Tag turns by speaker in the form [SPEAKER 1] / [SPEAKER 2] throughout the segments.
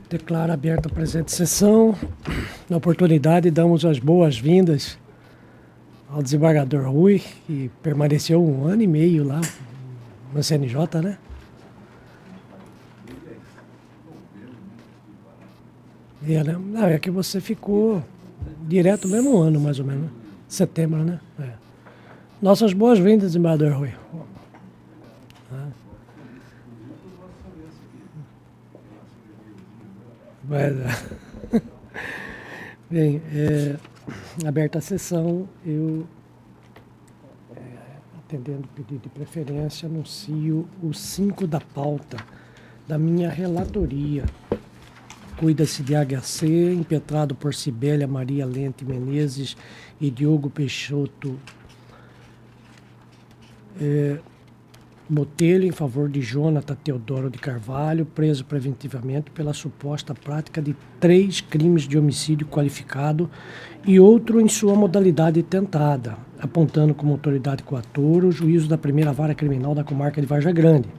[SPEAKER 1] Declaro aberta a presente sessão. Na oportunidade, damos as boas-vindas ao desembargador Rui, que permaneceu 1 ano e meio lá no CNJ, né? Não, é que você ficou direto mesmo 1 ano, mais ou menos. Setembro, né? É. Nossas boas-vindas, desembargador Rui. Bem, aberta a sessão, eu, atendendo o pedido de preferência, anuncio o 5 da pauta da minha relatoria. Cuida-se de HC, impetrado por Cibélia Maria Lente Menezes e Diogo Peixoto Botelho, em favor de Jonathan Teodoro de Carvalho, preso preventivamente pela suposta prática de 3 crimes de homicídio qualificado e outro em sua modalidade tentada, apontando como autoridade coatora o juízo da primeira vara criminal da comarca de Varja Grande.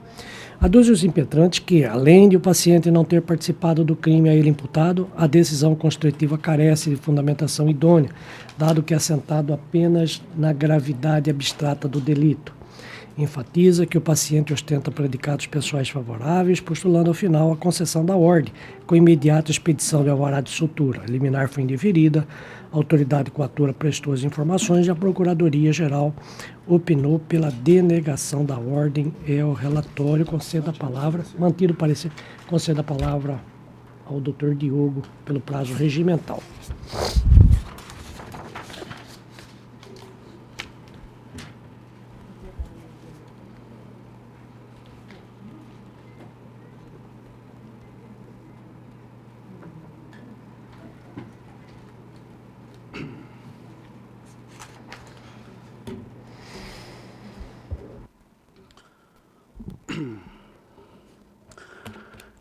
[SPEAKER 1] Aduze os impetrantes que, além de o paciente não ter participado do crime a ele imputado, a decisão constitutiva carece de fundamentação idônea, dado que é assentado apenas na gravidade abstrata do delito. Enfatiza que o paciente ostenta predicados pessoais favoráveis, postulando ao final a concessão da ordem, com imediata expedição de alvará de soltura. A liminar foi indeferida, a autoridade coatora prestou as informações e a Procuradoria-Geral opinou pela denegação da ordem e ao relatório. Conceda a palavra, mantido o parecer, conceda a palavra ao Dr. Diogo pelo prazo regimental.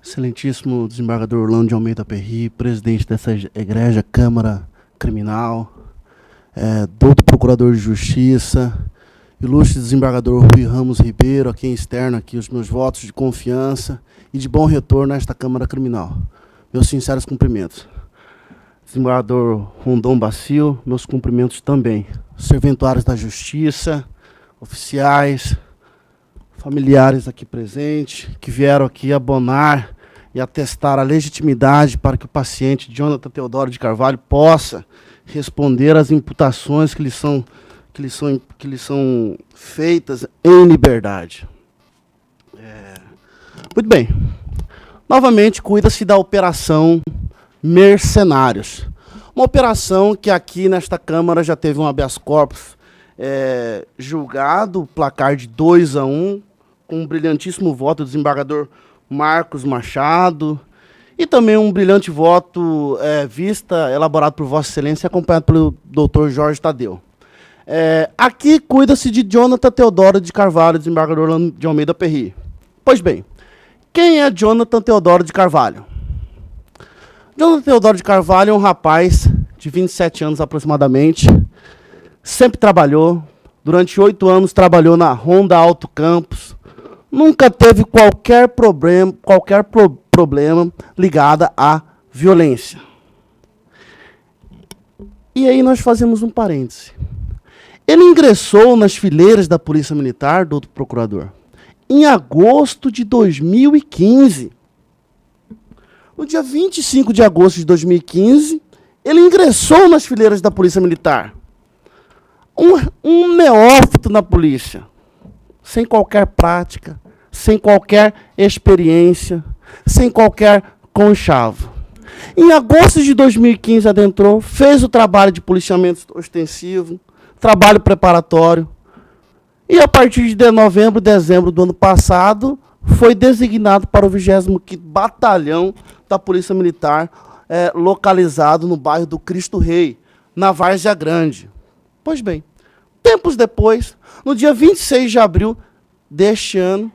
[SPEAKER 2] Excelentíssimo desembargador Orlando de Almeida Perry, presidente dessa egrégia Câmara Criminal, doutor Procurador de Justiça, ilustre desembargador Rui Ramos Ribeiro, a quem externo aqui os meus votos de confiança e de bom retorno a esta Câmara Criminal. Meus sinceros cumprimentos. Desembargador Rondon Bacil, meus cumprimentos também. Serventuários da Justiça, oficiais, familiares aqui presentes, que vieram aqui abonar e atestar a legitimidade para que o paciente Jonathan Teodoro de Carvalho possa responder às imputações que lhe são feitas em liberdade. Muito bem. Novamente, cuida-se da Operação Mercenários. Uma operação que aqui nesta Câmara já teve um habeas corpus julgado, placar de 2-1, com um brilhantíssimo voto do desembargador Marcos Machado, e também um brilhante voto elaborado por Vossa Excelência, acompanhado pelo doutor Jorge Tadeu. Aqui cuida-se de Jonathan Teodoro de Carvalho, desembargador Orlando de Almeida Perry. Pois bem, quem é Jonathan Teodoro de Carvalho? Jonathan Teodoro de Carvalho é um rapaz de 27 anos aproximadamente, sempre trabalhou, durante 8 anos trabalhou na Honda Alto Campos, nunca teve qualquer problema ligado à violência. E aí nós fazemos um parêntese. Ele ingressou nas fileiras da Polícia Militar, doutor procurador, em agosto de 2015. No dia 25 de agosto de 2015, ele ingressou nas fileiras da Polícia Militar. Um neófito na polícia, sem qualquer prática, sem qualquer experiência, sem qualquer conchavo. Em agosto de 2015 adentrou, fez o trabalho de policiamento ostensivo, trabalho preparatório, e a partir de novembro, dezembro do ano passado, foi designado para o 25º Batalhão da Polícia Militar, localizado no bairro do Cristo Rei, na Várzea Grande. Pois bem, tempos depois, no dia 26 de abril deste ano,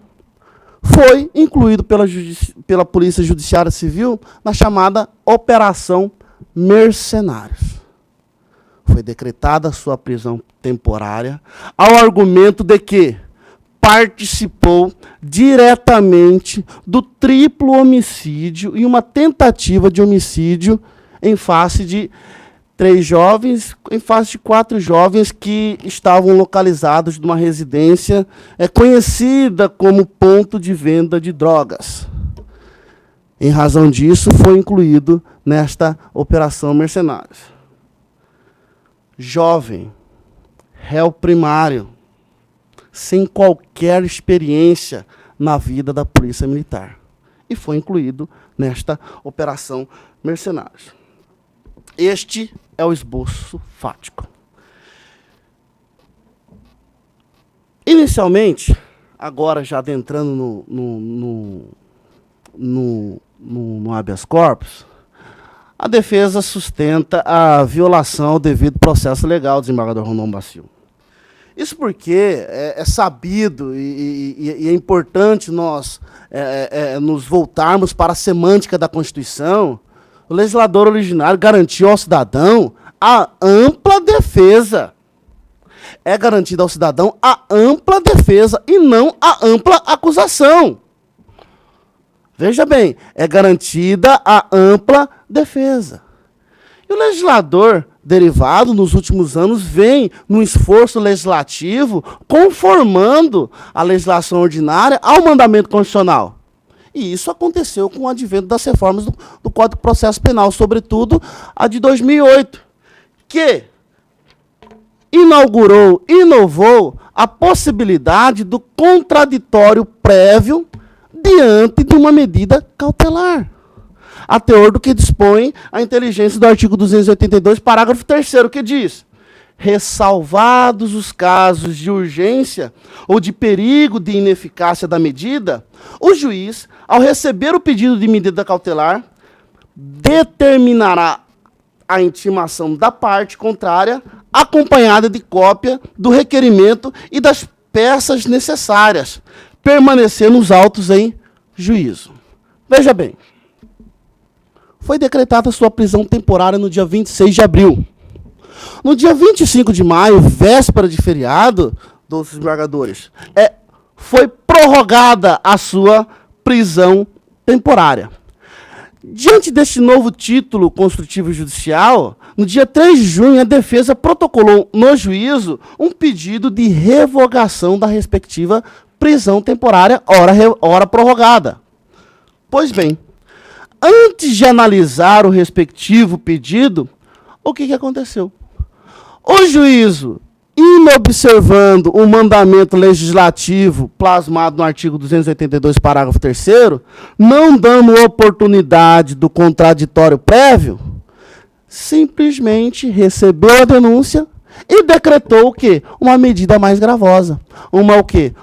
[SPEAKER 2] foi incluído pela Polícia Judiciária Civil na chamada Operação Mercenários. Foi decretada sua prisão temporária ao argumento de que participou diretamente do triplo homicídio e uma tentativa de homicídio em face de 4 jovens que estavam localizados numa residência conhecida como ponto de venda de drogas. Em razão disso, foi incluído nesta Operação Mercenários. Jovem, réu primário, sem qualquer experiência na vida da Polícia Militar. E foi incluído nesta Operação Mercenários. Este é o esboço fático. Inicialmente, agora já adentrando no habeas corpus, a defesa sustenta a violação ao devido processo legal do desembargador Rondon Basil. Isso porque é sabido e é importante nós nos voltarmos para a semântica da Constituição. O legislador originário garantiu ao cidadão a ampla defesa. É garantida ao cidadão a ampla defesa e não a ampla acusação. Veja bem, é garantida a ampla defesa. E o legislador derivado, nos últimos anos, vem no esforço legislativo conformando a legislação ordinária ao mandamento constitucional. E isso aconteceu com o advento das reformas do Código de Processo Penal, sobretudo a de 2008, que inovou a possibilidade do contraditório prévio diante de uma medida cautelar, a teor do que dispõe a inteligência do artigo 282, parágrafo 3º, que diz: ressalvados os casos de urgência ou de perigo de ineficácia da medida, o juiz, ao receber o pedido de medida cautelar, determinará a intimação da parte contrária, acompanhada de cópia do requerimento e das peças necessárias, permanecendo os autos em juízo. Veja bem, foi decretada sua prisão temporária no dia 26 de abril. No dia 25 de maio, véspera de feriado dos desembargadores, foi prorrogada a sua prisão temporária. Diante deste novo título construtivo judicial, no dia 3 de junho, a defesa protocolou no juízo um pedido de revogação da respectiva prisão temporária, ora prorrogada. Pois bem, antes de analisar o respectivo pedido, o que aconteceu? O juízo, inobservando o mandamento legislativo plasmado no artigo 282, parágrafo 3º, não dando oportunidade do contraditório prévio, simplesmente recebeu a denúncia e decretou o quê? Uma medida mais gravosa.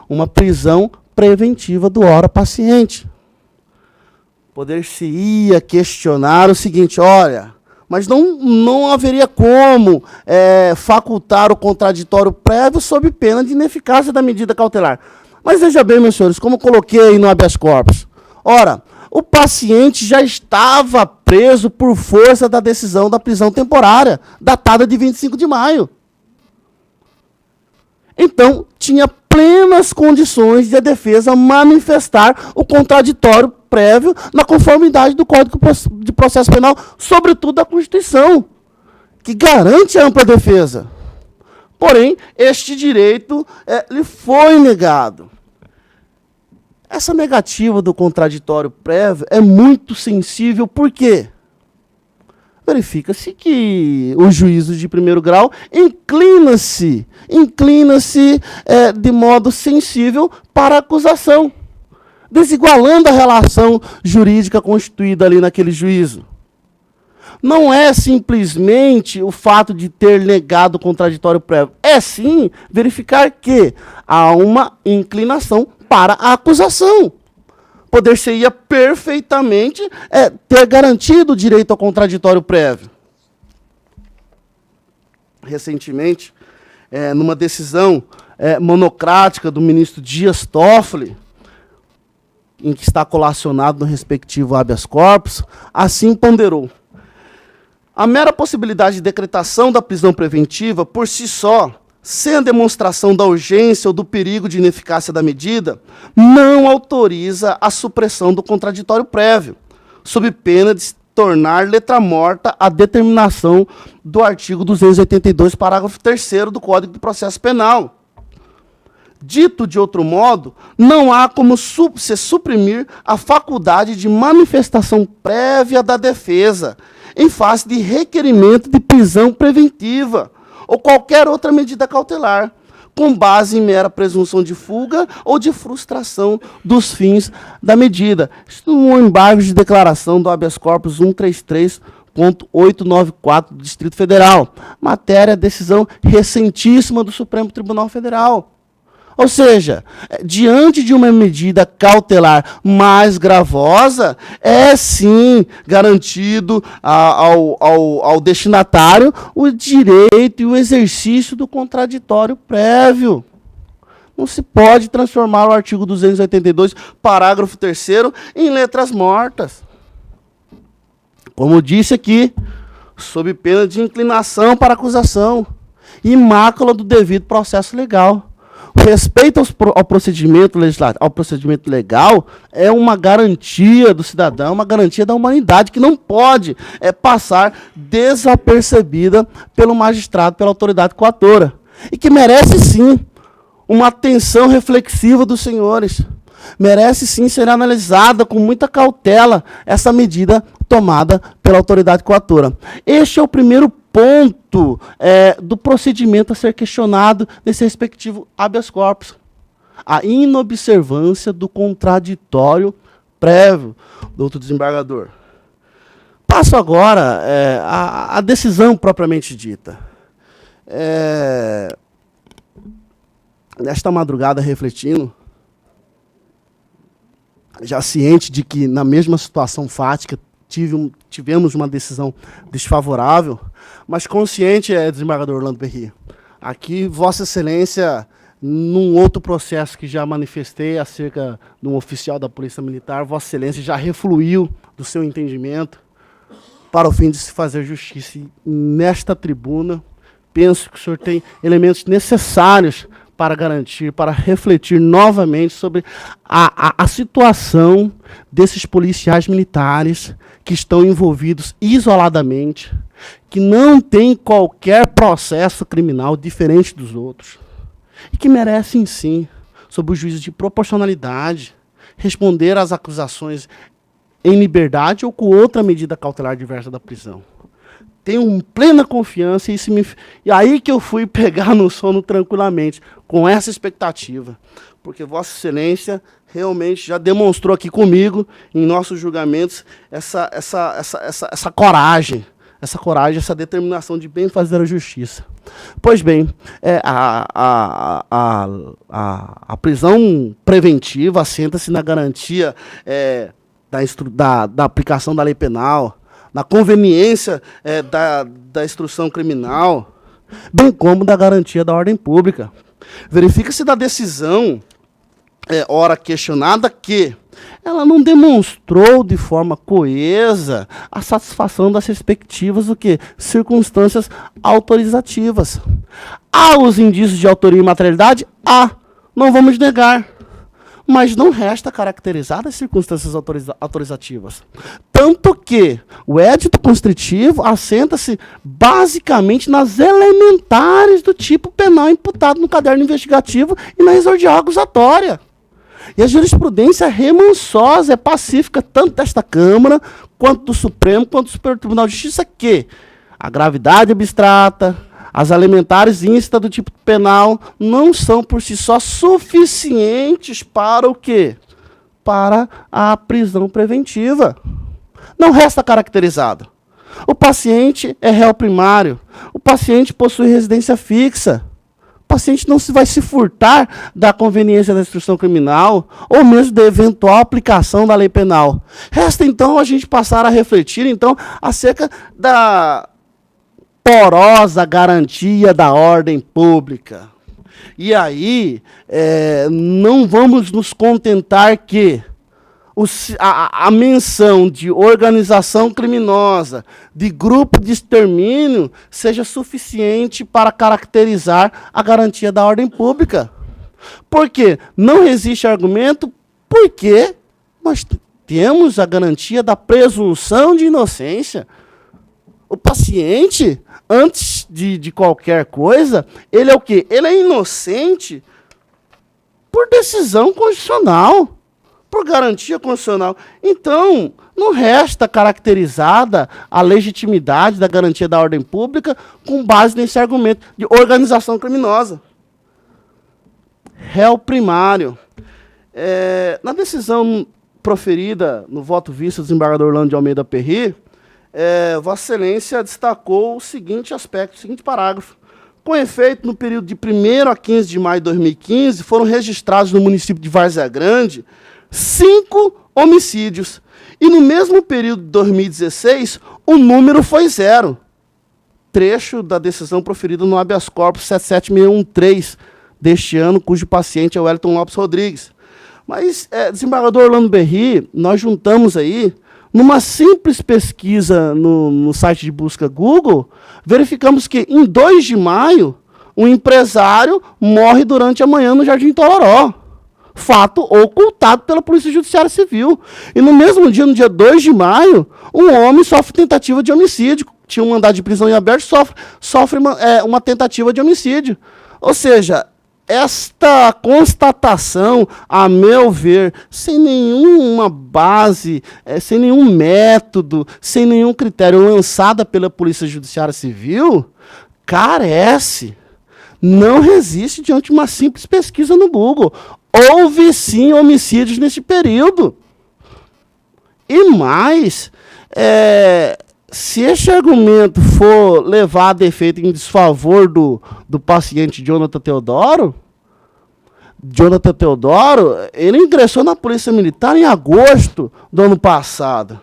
[SPEAKER 2] Uma prisão preventiva do ora paciente. Poder-se-ia questionar o seguinte: olha, mas não haveria como facultar o contraditório prévio sob pena de ineficácia da medida cautelar. Mas veja bem, meus senhores, como coloquei no habeas corpus. Ora, o paciente já estava preso por força da decisão da prisão temporária, datada de 25 de maio. Então, tinha plenas condições de a defesa manifestar o contraditório prévio na conformidade do Código de Processo Penal, sobretudo da Constituição, que garante a ampla defesa. Porém, este direito lhe foi negado. Essa negativa do contraditório prévio é muito sensível, por quê? Verifica-se que o juízo de primeiro grau inclina-se de modo sensível para a acusação, desigualando a relação jurídica constituída ali naquele juízo. Não é simplesmente o fato de ter negado o contraditório prévio, é sim verificar que há uma inclinação para a acusação. Poder-se-ia perfeitamente ter garantido o direito ao contraditório prévio. Recentemente, numa decisão monocrática do ministro Dias Toffoli, em que está colacionado no respectivo habeas corpus, assim ponderou: a mera possibilidade de decretação da prisão preventiva, por si só, sem a demonstração da urgência ou do perigo de ineficácia da medida, não autoriza a supressão do contraditório prévio, sob pena de se tornar letra morta a determinação do artigo 282, parágrafo 3º do Código de Processo Penal. Dito de outro modo, não há como se suprimir a faculdade de manifestação prévia da defesa, em face de requerimento de prisão preventiva, ou qualquer outra medida cautelar, com base em mera presunção de fuga ou de frustração dos fins da medida. Isto no embargo de declaração do habeas corpus 133.894 do Distrito Federal. Matéria, decisão recentíssima do Supremo Tribunal Federal. Ou seja, diante de uma medida cautelar mais gravosa, é sim garantido ao destinatário o direito e o exercício do contraditório prévio. Não se pode transformar o artigo 282, parágrafo 3º, em letras mortas. Como disse aqui, sob pena de inclinação para acusação e mácula do devido processo legal. O respeito ao procedimento legislativo, ao procedimento legal, é uma garantia do cidadão, uma garantia da humanidade, que não pode passar desapercebida pelo magistrado, pela autoridade coatora. E que merece, sim, uma atenção reflexiva dos senhores. Merece, sim, ser analisada com muita cautela essa medida tomada pela autoridade coatora. Este é o primeiro ponto do procedimento a ser questionado nesse respectivo habeas corpus. A inobservância do contraditório prévio, doutor desembargador. Passo agora à decisão propriamente dita. Nesta madrugada, refletindo, já ciente de que na mesma situação fática tivemos uma decisão desfavorável, mas consciente, desembargador Orlando Perry, aqui Vossa Excelência, num outro processo que já manifestei acerca de um oficial da Polícia Militar, Vossa Excelência já refluiu do seu entendimento para o fim de se fazer justiça. E nesta tribuna, penso que o senhor tem elementos necessários para garantir, para refletir novamente sobre a situação desses policiais militares que estão envolvidos isoladamente, que não têm qualquer processo criminal diferente dos outros, e que merecem, sim, sob o juízo de proporcionalidade, responder às acusações em liberdade ou com outra medida cautelar diversa da prisão. Tenho plena confiança e aí que eu fui pegar no sono tranquilamente, com essa expectativa. Porque Vossa Excelência realmente já demonstrou aqui comigo, em nossos julgamentos, essa coragem, essa determinação de bem fazer a justiça. Pois bem, a prisão preventiva assenta-se na garantia da aplicação da lei penal, na conveniência da instrução criminal, bem como da garantia da ordem pública. Verifica-se da decisão, ora questionada, que ela não demonstrou de forma coesa a satisfação das respectivas circunstâncias autorizativas. Há os indícios de autoria e materialidade? Há, não vamos negar. Mas não resta caracterizar as circunstâncias autorizativas. Tanto que o édito constritivo assenta-se basicamente nas elementares do tipo penal imputado no caderno investigativo e na exordial acusatória. E a jurisprudência é remansosa, é pacífica, tanto desta Câmara, quanto do Supremo, quanto do Superior Tribunal de Justiça, que a gravidade abstrata, as elementares ínsita do tipo penal, não são por si só suficientes para o quê? Para a prisão preventiva. Não resta caracterizado. O paciente é réu primário. O paciente possui residência fixa. O paciente não vai se furtar da conveniência da instrução criminal ou mesmo da eventual aplicação da lei penal. Resta, então, a gente passar a refletir, então, acerca da porosa garantia da ordem pública. E aí, não vamos nos contentar que a menção de organização criminosa, de grupo de extermínio, seja suficiente para caracterizar a garantia da ordem pública. Por quê? Não existe argumento, porque nós temos a garantia da presunção de inocência. O paciente, antes de qualquer coisa, ele é o quê? Ele é inocente por decisão constitucional, por garantia constitucional. Então, não resta caracterizada a legitimidade da garantia da ordem pública com base nesse argumento de organização criminosa. Réu primário. Na decisão proferida no voto visto do desembargador Orlando de Almeida Perry, Vossa Excelência destacou o seguinte aspecto, o seguinte parágrafo. Com efeito, no período de 1º a 15 de maio de 2015, foram registrados no município de Várzea Grande 5 homicídios. E no mesmo período de 2016, o número foi 0. Trecho da decisão proferida no habeas corpus 77613 deste ano, cujo paciente é o Wellington Lopes Rodrigues. Mas, desembargador Orlando Perry, nós juntamos aí, numa simples pesquisa no site de busca Google, verificamos que em 2 de maio, um empresário morre durante a manhã no Jardim Tororó. Fato ocultado pela Polícia Judiciária Civil. E no mesmo dia, no dia 2 de maio, um homem sofre tentativa de homicídio. Tinha um mandado de prisão em aberto, sofre uma tentativa de homicídio. Ou seja, esta constatação, a meu ver, sem nenhuma base, sem nenhum método, sem nenhum critério lançada pela Polícia Judiciária Civil, carece, não resiste diante de uma simples pesquisa no Google. Houve sim homicídios nesse período. E mais, se este argumento for levado a efeito em desfavor do paciente Jonathan Teodoro, ele ingressou na Polícia Militar em agosto do ano passado.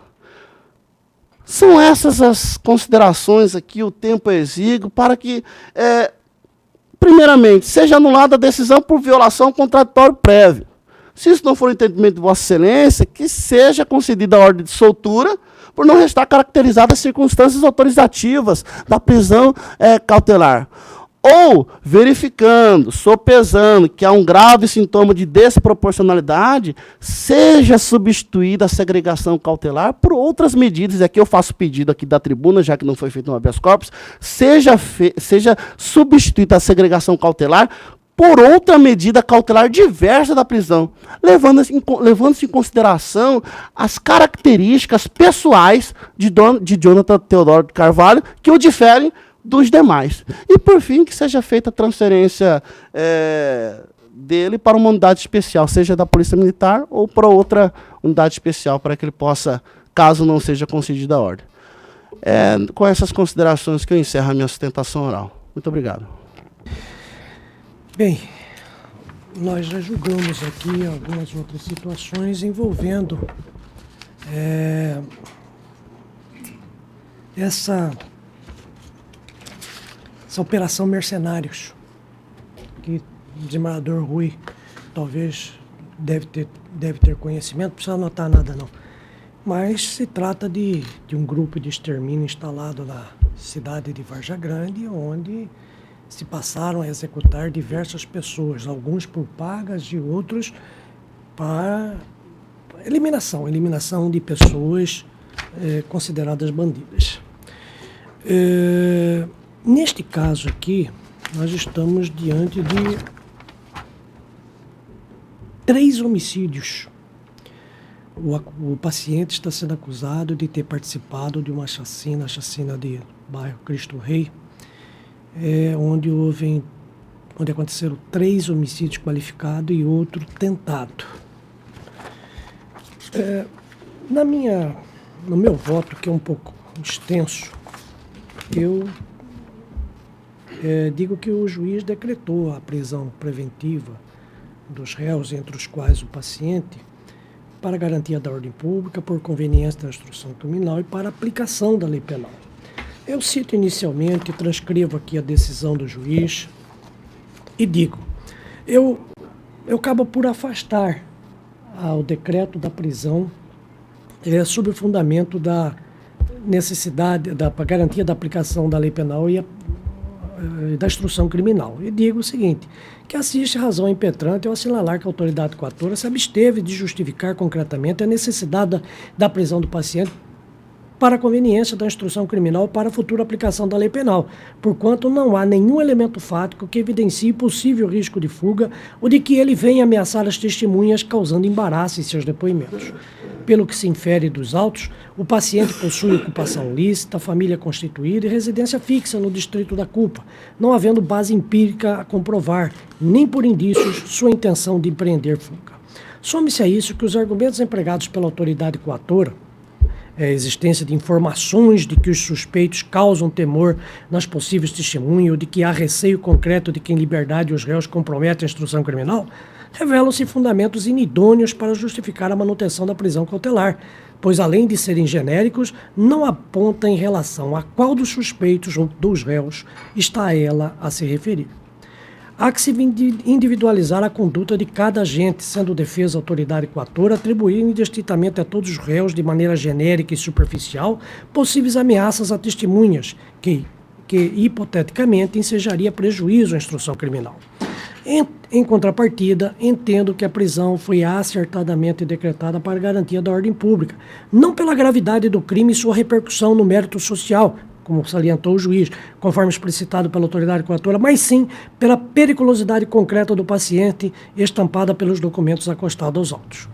[SPEAKER 2] São essas as considerações aqui, o tempo é exíguo, para que, primeiramente, seja anulada a decisão por violação ao contraditório prévio. Se isso não for o entendimento de Vossa Excelência, que seja concedida a ordem de soltura, por não restar caracterizadas as circunstâncias autorizativas da prisão cautelar. Ou, verificando, sopesando que há um grave sintoma de desproporcionalidade, seja substituída a segregação cautelar por outras medidas. E aqui eu faço pedido aqui da tribuna, já que não foi feito no habeas corpus, seja substituída a segregação cautelar por outra medida cautelar diversa da prisão, levando-se em consideração as características pessoais de Jonathan Teodoro de Carvalho, que o diferem dos demais. E, por fim, que seja feita a transferência dele para uma unidade especial, seja da Polícia Militar ou para outra unidade especial, para que ele possa, caso não seja concedida a ordem. Com essas considerações que eu encerro a minha sustentação oral. Muito obrigado.
[SPEAKER 1] Bem, nós já julgamos aqui algumas outras situações envolvendo essa operação Mercenários, que o desembargador Rui talvez deve ter conhecimento, não precisa anotar nada não. Mas se trata de um grupo de extermínio instalado na cidade de Várzea Grande, onde se passaram a executar diversas pessoas, alguns por pagas e outros para eliminação de pessoas consideradas bandidas. Neste caso aqui, nós estamos diante de 3 homicídios. O paciente está sendo acusado de ter participado de uma chacina, a chacina de bairro Cristo Rei, onde aconteceram 3 homicídios qualificados e outro tentado. No meu voto, que é um pouco extenso, eu digo que o juiz decretou a prisão preventiva dos réus, entre os quais o paciente, para garantia da ordem pública, por conveniência da instrução criminal e para aplicação da lei penal. Eu cito inicialmente, transcrevo aqui a decisão do juiz e digo, eu acabo por afastar o decreto da prisão sob o fundamento da necessidade, da garantia da aplicação da lei penal e da instrução criminal. E digo o seguinte, que assiste razão impetrante ao assinalar que a autoridade coatora se absteve de justificar concretamente a necessidade da prisão do paciente para a conveniência da instrução criminal para a futura aplicação da lei penal, porquanto não há nenhum elemento fático que evidencie possível risco de fuga ou de que ele venha ameaçar as testemunhas, causando embaraço em seus depoimentos. Pelo que se infere dos autos, o paciente possui ocupação lícita, família constituída e residência fixa no distrito da culpa, não havendo base empírica a comprovar, nem por indícios, sua intenção de empreender fuga. Some-se a isso que os argumentos empregados pela autoridade coatora, a existência de informações de que os suspeitos causam temor nas possíveis testemunhas ou de que há receio concreto de que em liberdade os réus comprometem a instrução criminal, revelam-se fundamentos inidôneos para justificar a manutenção da prisão cautelar, pois além de serem genéricos, não aponta em relação a qual dos suspeitos ou dos réus está ela a se referir. Há que se individualizar a conduta de cada agente, sendo defesa, autoridade coatora, atribuir indistintamente a todos os réus, de maneira genérica e superficial, possíveis ameaças a testemunhas, que hipoteticamente ensejaria prejuízo à instrução criminal. Em contrapartida, entendo que a prisão foi acertadamente decretada para garantia da ordem pública, não pela gravidade do crime e sua repercussão no mérito social, como salientou o juiz, conforme explicitado pela autoridade coatora, mas sim pela periculosidade concreta do paciente, estampada pelos documentos acostados aos autos.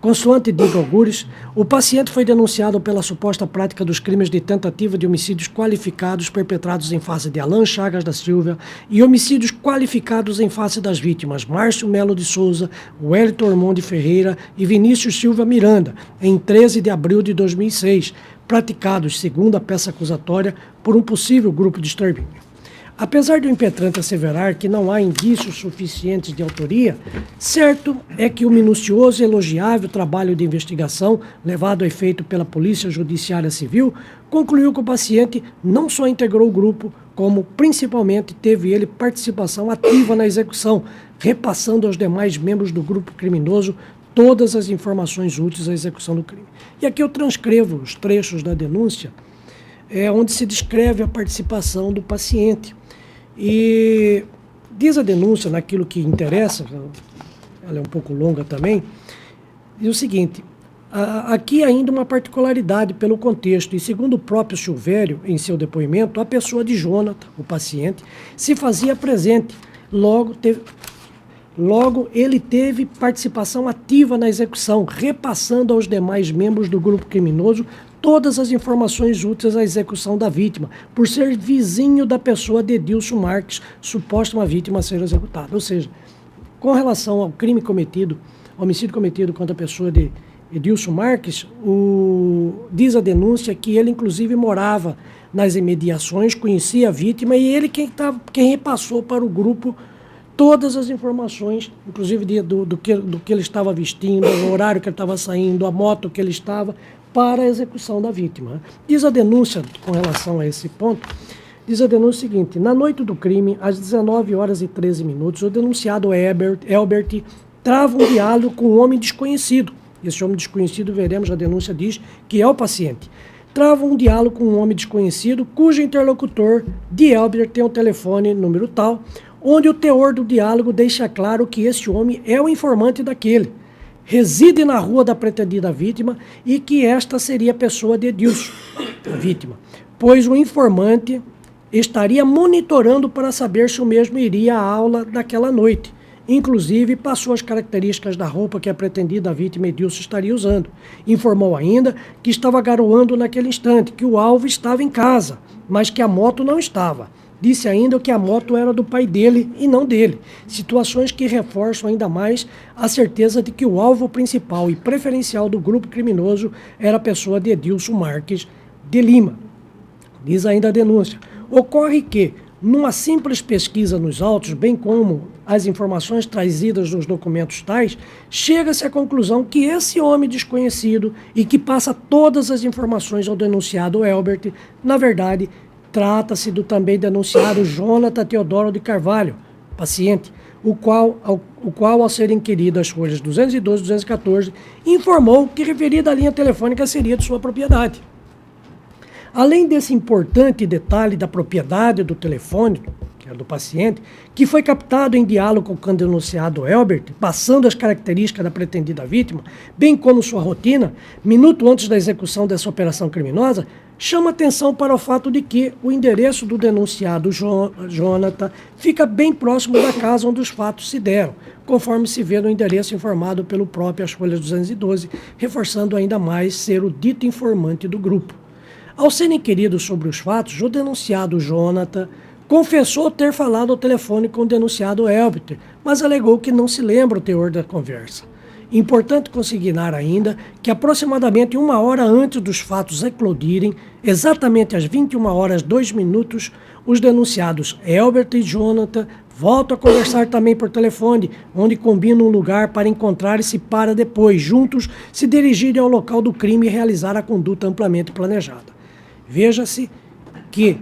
[SPEAKER 1] Consoante diga augures, o paciente foi denunciado pela suposta prática dos crimes de tentativa de homicídios qualificados perpetrados em face de Alan Chagas da Silva e homicídios qualificados em face das vítimas Márcio Melo de Souza, Wellington Ormonde Ferreira e Vinícius Silva Miranda, em 13 de abril de 2006, praticados, segundo a peça acusatória, por um possível grupo de extermínio. Apesar do impetrante asseverar que não há indícios suficientes de autoria, certo é que o minucioso e elogiável trabalho de investigação levado a efeito pela Polícia Judiciária Civil concluiu que o paciente não só integrou o grupo, como principalmente teve ele participação ativa na execução, repassando aos demais membros do grupo criminoso todas as informações úteis à execução do crime. E aqui eu transcrevo os trechos da denúncia, onde se descreve a participação do paciente. E diz a denúncia, naquilo que interessa, ela é um pouco longa também, diz o seguinte: aqui ainda uma particularidade pelo contexto, e segundo o próprio Silvério, em seu depoimento, a pessoa de Jonathan, o paciente, se fazia presente, logo ele teve participação ativa na execução, repassando aos demais membros do grupo criminoso todas as informações úteis à execução da vítima, por ser vizinho da pessoa de Edilson Marques, suposta uma vítima a ser executada. Ou seja, com relação ao crime cometido, homicídio cometido contra a pessoa de Edilson Marques, diz a denúncia que ele inclusive morava nas imediações, conhecia a vítima e ele quem repassou para o grupo todas as informações, inclusive do que ele estava vestindo, o horário que ele estava saindo, a moto que ele estava, para a execução da vítima. Diz a denúncia, com relação a esse ponto, diz a denúncia o seguinte: na noite do crime, às 19 horas e 13 minutos, o denunciado Elbert trava um diálogo com um homem desconhecido. Esse homem desconhecido, veremos, a denúncia diz que é o paciente. Trava um diálogo com um homem desconhecido, cujo interlocutor de Elbert tem um telefone número tal, onde o teor do diálogo deixa claro que esse homem é o informante daquele, reside na rua da pretendida vítima e que esta seria a pessoa de Edilson, a vítima, pois o informante estaria monitorando para saber se o mesmo iria à aula daquela noite. Inclusive, passou as características da roupa que a pretendida vítima Edilson estaria usando. Informou ainda que estava garoando naquele instante, que o alvo estava em casa, mas que a moto não estava. Disse ainda que a moto era do pai dele e não dele. Situações que reforçam ainda mais a certeza de que o alvo principal e preferencial do grupo criminoso era a pessoa de Edilson Marques de Lima. Diz ainda a denúncia. Ocorre que, numa simples pesquisa nos autos, bem como as informações trazidas nos documentos tais, chega-se à conclusão que esse homem desconhecido e que passa todas as informações ao denunciado Elbert, na verdade, trata-se do também denunciado Jonathan Teodoro de Carvalho, paciente, o qual, ao ser inquirido as folhas 212 e 214, informou que referida linha telefônica seria de sua propriedade. Além desse importante detalhe da propriedade do telefone, que é do paciente, que foi captado em diálogo com o denunciado Elbert, passando as características da pretendida vítima, bem como sua rotina, minuto antes da execução dessa operação criminosa, chama atenção para o fato de que o endereço do denunciado Jonathan fica bem próximo da casa onde os fatos se deram, conforme se vê no endereço informado pelo próprio As Folhas 212, reforçando ainda mais ser o dito informante do grupo. Ao ser inquirido sobre os fatos, o denunciado Jonathan confessou ter falado ao telefone com o denunciado Elbert, mas alegou que não se lembra o teor da conversa. Importante consignar ainda que aproximadamente 1 hora antes dos fatos eclodirem, exatamente às 21h02, os denunciados Elbert e Jonathan voltam a conversar também por telefone, onde combinam um lugar para encontrar-se para depois, juntos, se dirigirem ao local do crime e realizar a conduta amplamente planejada. Veja-se que,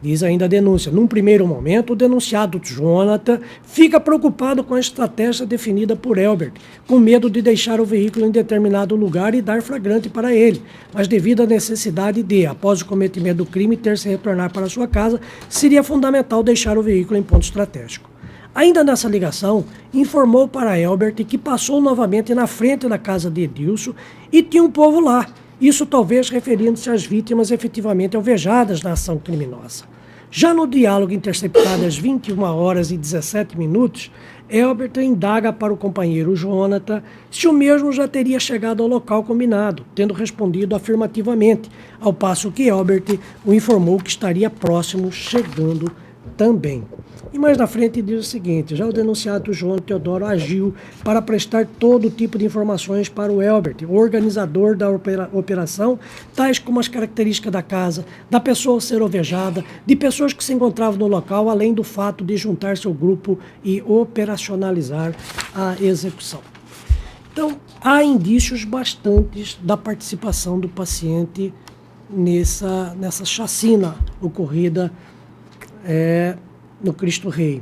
[SPEAKER 1] diz ainda a denúncia, num primeiro momento, o denunciado Jonathan fica preocupado com a estratégia definida por Elbert, com medo de deixar o veículo em determinado lugar e dar flagrante para ele, mas devido à necessidade de, após o cometimento do crime, ter-se retornar para sua casa, seria fundamental deixar o veículo em ponto estratégico. Ainda nessa ligação, informou para Elbert que passou novamente na frente da casa de Edilson e tinha um povo lá, isso talvez referindo-se às vítimas efetivamente alvejadas na ação criminosa. Já no diálogo interceptado às 21h17, Elbert indaga para o companheiro Jonathan se o mesmo já teria chegado ao local combinado, tendo respondido afirmativamente, ao passo que Elbert o informou que estaria próximo, chegando também. E mais na frente diz o seguinte: já o denunciado João Teodoro agiu para prestar todo tipo de informações para o Elbert, o organizador da operação, tais como as características da casa, da pessoa a ser alvejada, de pessoas que se encontravam no local, além do fato de juntar-se ao grupo e operacionalizar a execução. Então, há indícios bastantes da participação do paciente nessa chacina ocorrida no Cristo Rei.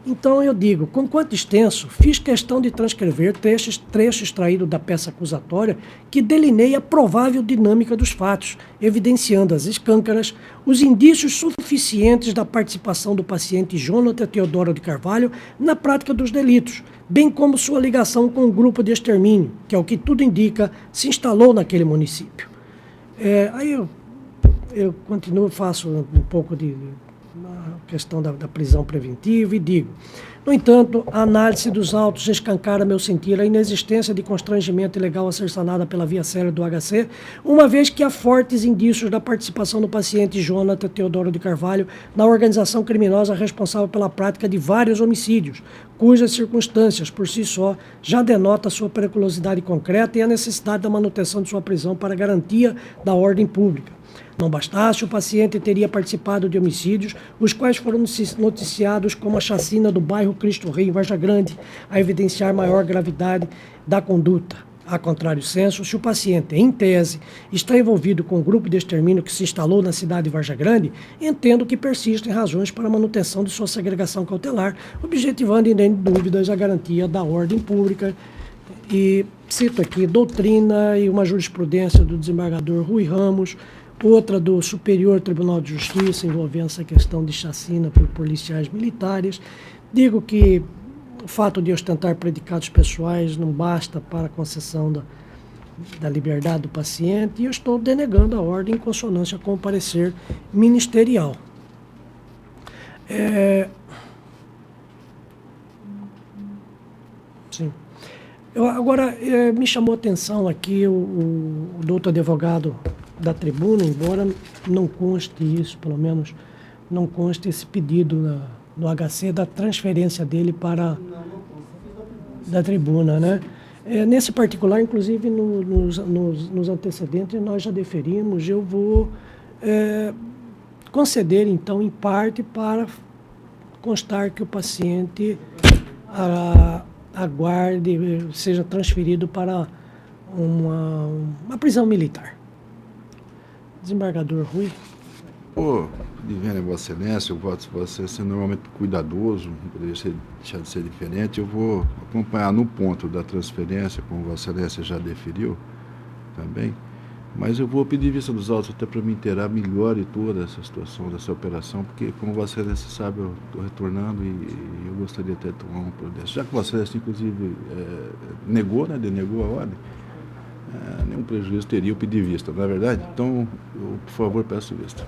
[SPEAKER 1] Então eu digo, com quanto extenso, fiz questão de transcrever trecho extraído da peça acusatória que delineia a provável dinâmica dos fatos, evidenciando as escâncaras, os indícios suficientes da participação do paciente Jonathan Teodoro de Carvalho na prática dos delitos, bem como sua ligação com o grupo de extermínio, que, ao que tudo indica, se instalou naquele município. Aí eu continuo, faço um pouco de questão da prisão preventiva e digo: no entanto, a análise dos autos escancara, a meu sentir, a inexistência de constrangimento ilegal a ser sanada pela via célere do HC, uma vez que há fortes indícios da participação do paciente Jonathan Teodoro de Carvalho na organização criminosa responsável pela prática de vários homicídios, cujas circunstâncias, por si só, já denota sua periculosidade concreta e a necessidade da manutenção de sua prisão para garantia da ordem pública. Não bastasse, o paciente teria participado de homicídios, os quais foram noticiados como a chacina do bairro Cristo Rei, em Varja Grande, a evidenciar maior gravidade da conduta. A contrário senso, se o paciente, em tese, está envolvido com o grupo de extermínio que se instalou na cidade de Varja Grande, entendo que persistem razões para a manutenção de sua segregação cautelar, objetivando, sem dúvidas, a garantia da ordem pública. E cito aqui doutrina e uma jurisprudência do desembargador Rui Ramos, outra do Superior Tribunal de Justiça, envolvendo essa questão de chacina por policiais militares. Digo que o fato de ostentar predicados pessoais não basta para a concessão da liberdade do paciente, e eu estou denegando a ordem em consonância com o parecer ministerial. Sim. Agora, me chamou a atenção aqui o doutor advogado da tribuna, embora não conste isso, pelo menos não conste esse pedido no HC da transferência dele para da tribuna, né? Nesse particular, inclusive nos antecedentes, nós já deferimos. Eu vou conceder, então, em parte, para constar que o paciente aguarde, seja transferido para uma prisão militar. Desembargador Rui.
[SPEAKER 3] Divina Vossa Excelência, eu voto você ser normalmente cuidadoso, não poderia deixar de ser diferente. Eu vou acompanhar no ponto da transferência, como Vossa Excelência já deferiu também, mas eu vou pedir vista dos autos até para me inteirar melhor de toda essa situação, dessa operação, porque, como Vossa Excelência sabe, eu estou retornando e eu gostaria até de tomar uma providência. Já que Vossa Excelência, inclusive, denegou a ordem, nenhum prejuízo teria eu pedir vista, não é verdade? Então, eu, por favor, peço vista.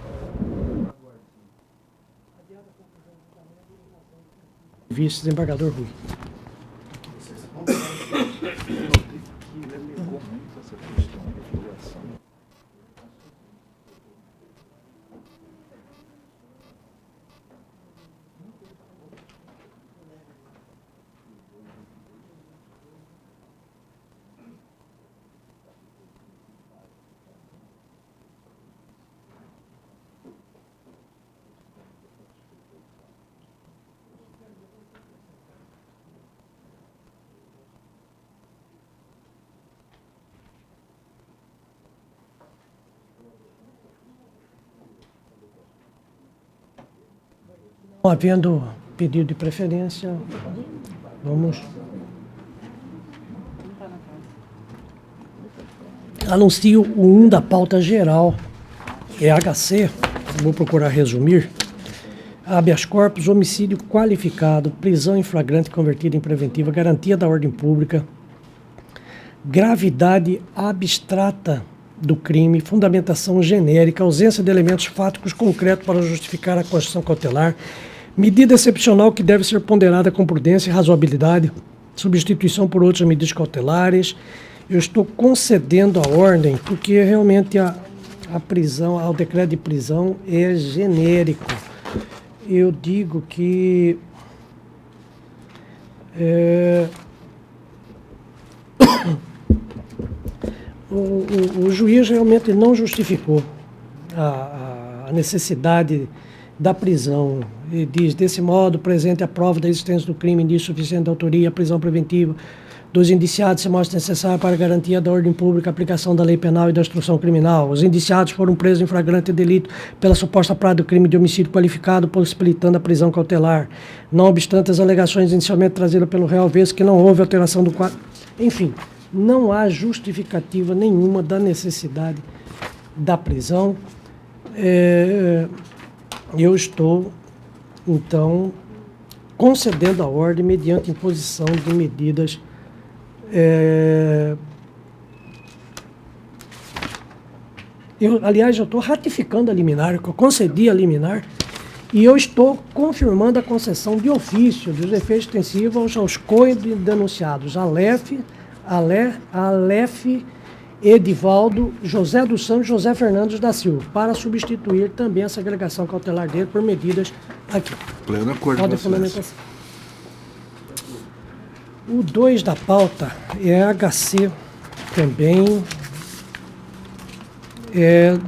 [SPEAKER 1] Vice-desembargador Rui. Havendo pedido de preferência, vamos. Anuncio o 1 da pauta geral, HC, vou procurar resumir. Habeas corpus, homicídio qualificado, prisão em flagrante convertida em preventiva, garantia da ordem pública, gravidade abstrata do crime, fundamentação genérica, ausência de elementos fáticos concretos para justificar a coerção cautelar, medida excepcional que deve ser ponderada com prudência e razoabilidade, substituição por outras medidas cautelares. Eu estou concedendo a ordem porque realmente a prisão, o decreto de prisão é genérico. Eu digo que o juiz realmente não justificou a necessidade da prisão. E diz, desse modo, presente a prova da existência do crime, indício suficiente de autoria, a prisão preventiva dos indiciados se mostra necessária para a garantia da ordem pública, a aplicação da lei penal e da instrução criminal. Os indiciados foram presos em flagrante delito pela suposta prática do crime de homicídio qualificado, possibilitando a prisão cautelar. Não obstante as alegações inicialmente trazidas pelo réu, vez que não houve alteração do quadro. Enfim, não há justificativa nenhuma da necessidade da prisão. Eu estou, então, concedendo a ordem mediante imposição de medidas aliás, eu estou ratificando a liminar, que eu concedi a liminar, e eu estou confirmando a concessão de ofício dos efeitos extensivos aos co-denunciados Aleph, Edivaldo, José dos Santos, José Fernandes da Silva, para substituir também a segregação cautelar dele por medidas aqui.
[SPEAKER 3] Pleno acordo com
[SPEAKER 1] fundamentação. O 2 da pauta é HC também.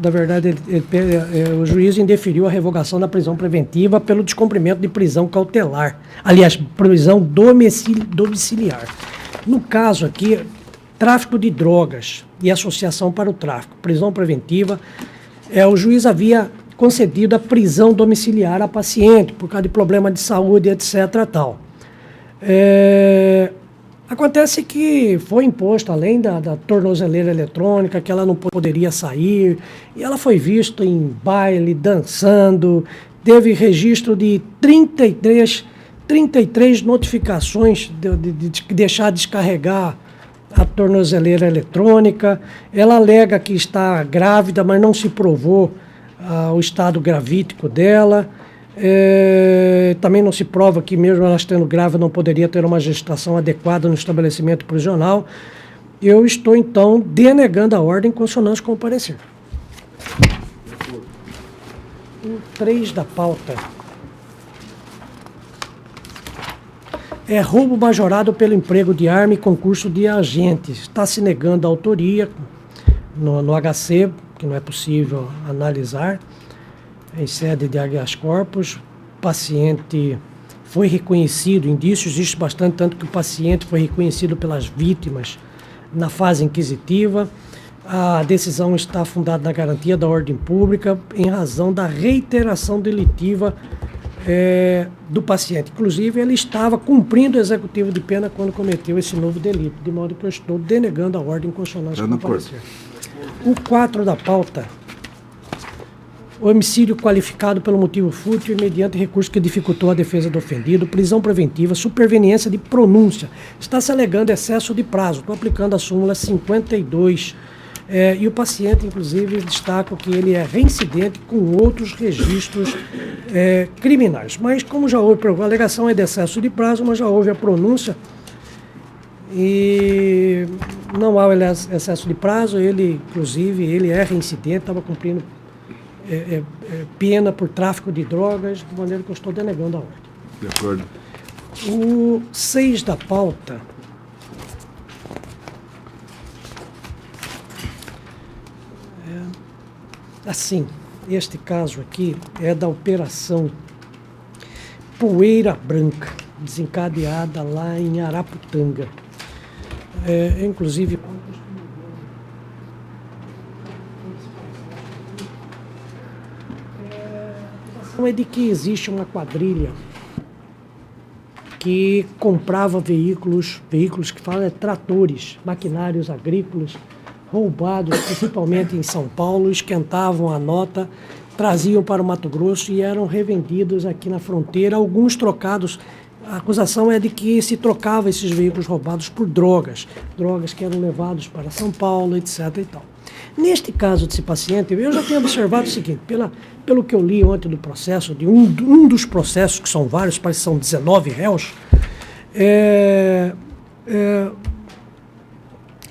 [SPEAKER 1] Na verdade, o juiz indeferiu a revogação da prisão preventiva pelo descumprimento de prisão cautelar. Aliás, prisão domiciliar. No caso aqui, tráfico de drogas e associação para o tráfico, prisão preventiva, o juiz havia concedido a prisão domiciliar a paciente por causa de problema de saúde, etc. Tal. Acontece que foi imposto, além da tornozeleira eletrônica, que ela não poderia sair, e ela foi vista em baile, dançando, teve registro de 33 notificações de deixar descarregar a tornozeleira eletrônica. Ela alega que está grávida, mas não se provou o estado gravídico dela. Também não se prova que, mesmo ela estando grávida, não poderia ter uma gestação adequada no estabelecimento prisional. Eu estou, então, denegando a ordem em consonância com o parecer. O 3 da pauta é roubo majorado pelo emprego de arma e concurso de agentes. Está se negando a autoria no HC, que não é possível analisar, em sede de habeas corpus. O paciente foi reconhecido, indícios existe bastante, tanto que o paciente foi reconhecido pelas vítimas na fase inquisitiva. A decisão está fundada na garantia da ordem pública em razão da reiteração delitiva do paciente. Inclusive, ele estava cumprindo o executivo de pena quando cometeu esse novo delito, de modo que eu estou denegando a ordem em consonância com o parecer. O 4 da pauta, homicídio qualificado pelo motivo fútil e mediante recurso que dificultou a defesa do ofendido, prisão preventiva, superveniência de pronúncia. Está se alegando excesso de prazo. Estou aplicando a súmula 52. E o paciente, inclusive, destaca que ele é reincidente com outros registros criminais. Mas, como já houve, a alegação é de excesso de prazo, mas já houve a pronúncia e não há excesso de prazo. Ele, inclusive, ele é reincidente, estava cumprindo pena por tráfico de drogas, de maneira que eu estou denegando a ordem.
[SPEAKER 3] De acordo.
[SPEAKER 1] O 6 da pauta assim, este caso aqui é da operação Poeira Branca, desencadeada lá em Araputanga. Inclusive, é de que existe uma quadrilha que comprava veículos que falam tratores, maquinários agrícolas, roubados, principalmente em São Paulo, esquentavam a nota, traziam para o Mato Grosso e eram revendidos aqui na fronteira, alguns trocados. A acusação é de que se trocava esses veículos roubados por drogas que eram levados para São Paulo, etc. e tal. Neste caso desse paciente, eu já tenho observado o seguinte, pelo que eu li ontem do processo, de um dos processos, que são vários, parece que são 19 réus,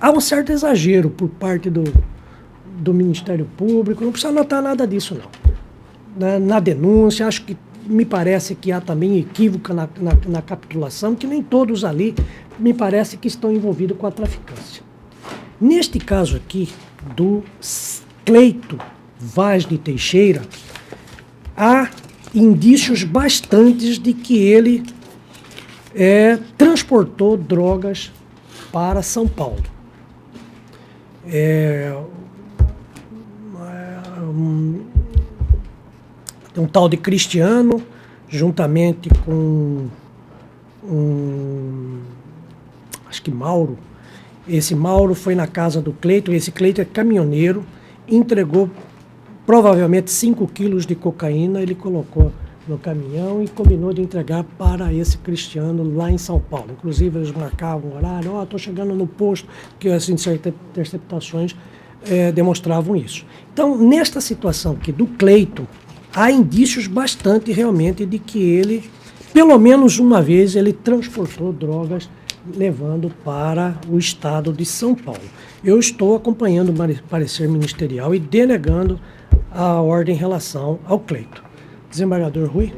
[SPEAKER 1] há um certo exagero por parte do Ministério Público, não precisa notar nada disso, não. Na denúncia, acho que me parece que há também equívoco na capitulação, que nem todos ali me parece que estão envolvidos com a traficância. Neste caso aqui, do Cleito Vaz de Teixeira, há indícios bastantes de que ele transportou drogas para São Paulo. Um tal de Cristiano, juntamente com acho que Mauro. Esse Mauro foi na casa do Cleito, esse Cleito é caminhoneiro, entregou provavelmente 5 quilos de cocaína, ele colocou no caminhão e combinou de entregar para esse Cristiano lá em São Paulo. Inclusive, eles marcavam um horário, estou chegando no posto, que as interceptações demonstravam isso. Então, nesta situação aqui do Cleito, há indícios bastante realmente de que ele, pelo menos uma vez, ele transportou drogas levando para o estado de São Paulo. Eu estou acompanhando o parecer ministerial e denegando a ordem em relação ao Cleito. Desembargador Rui?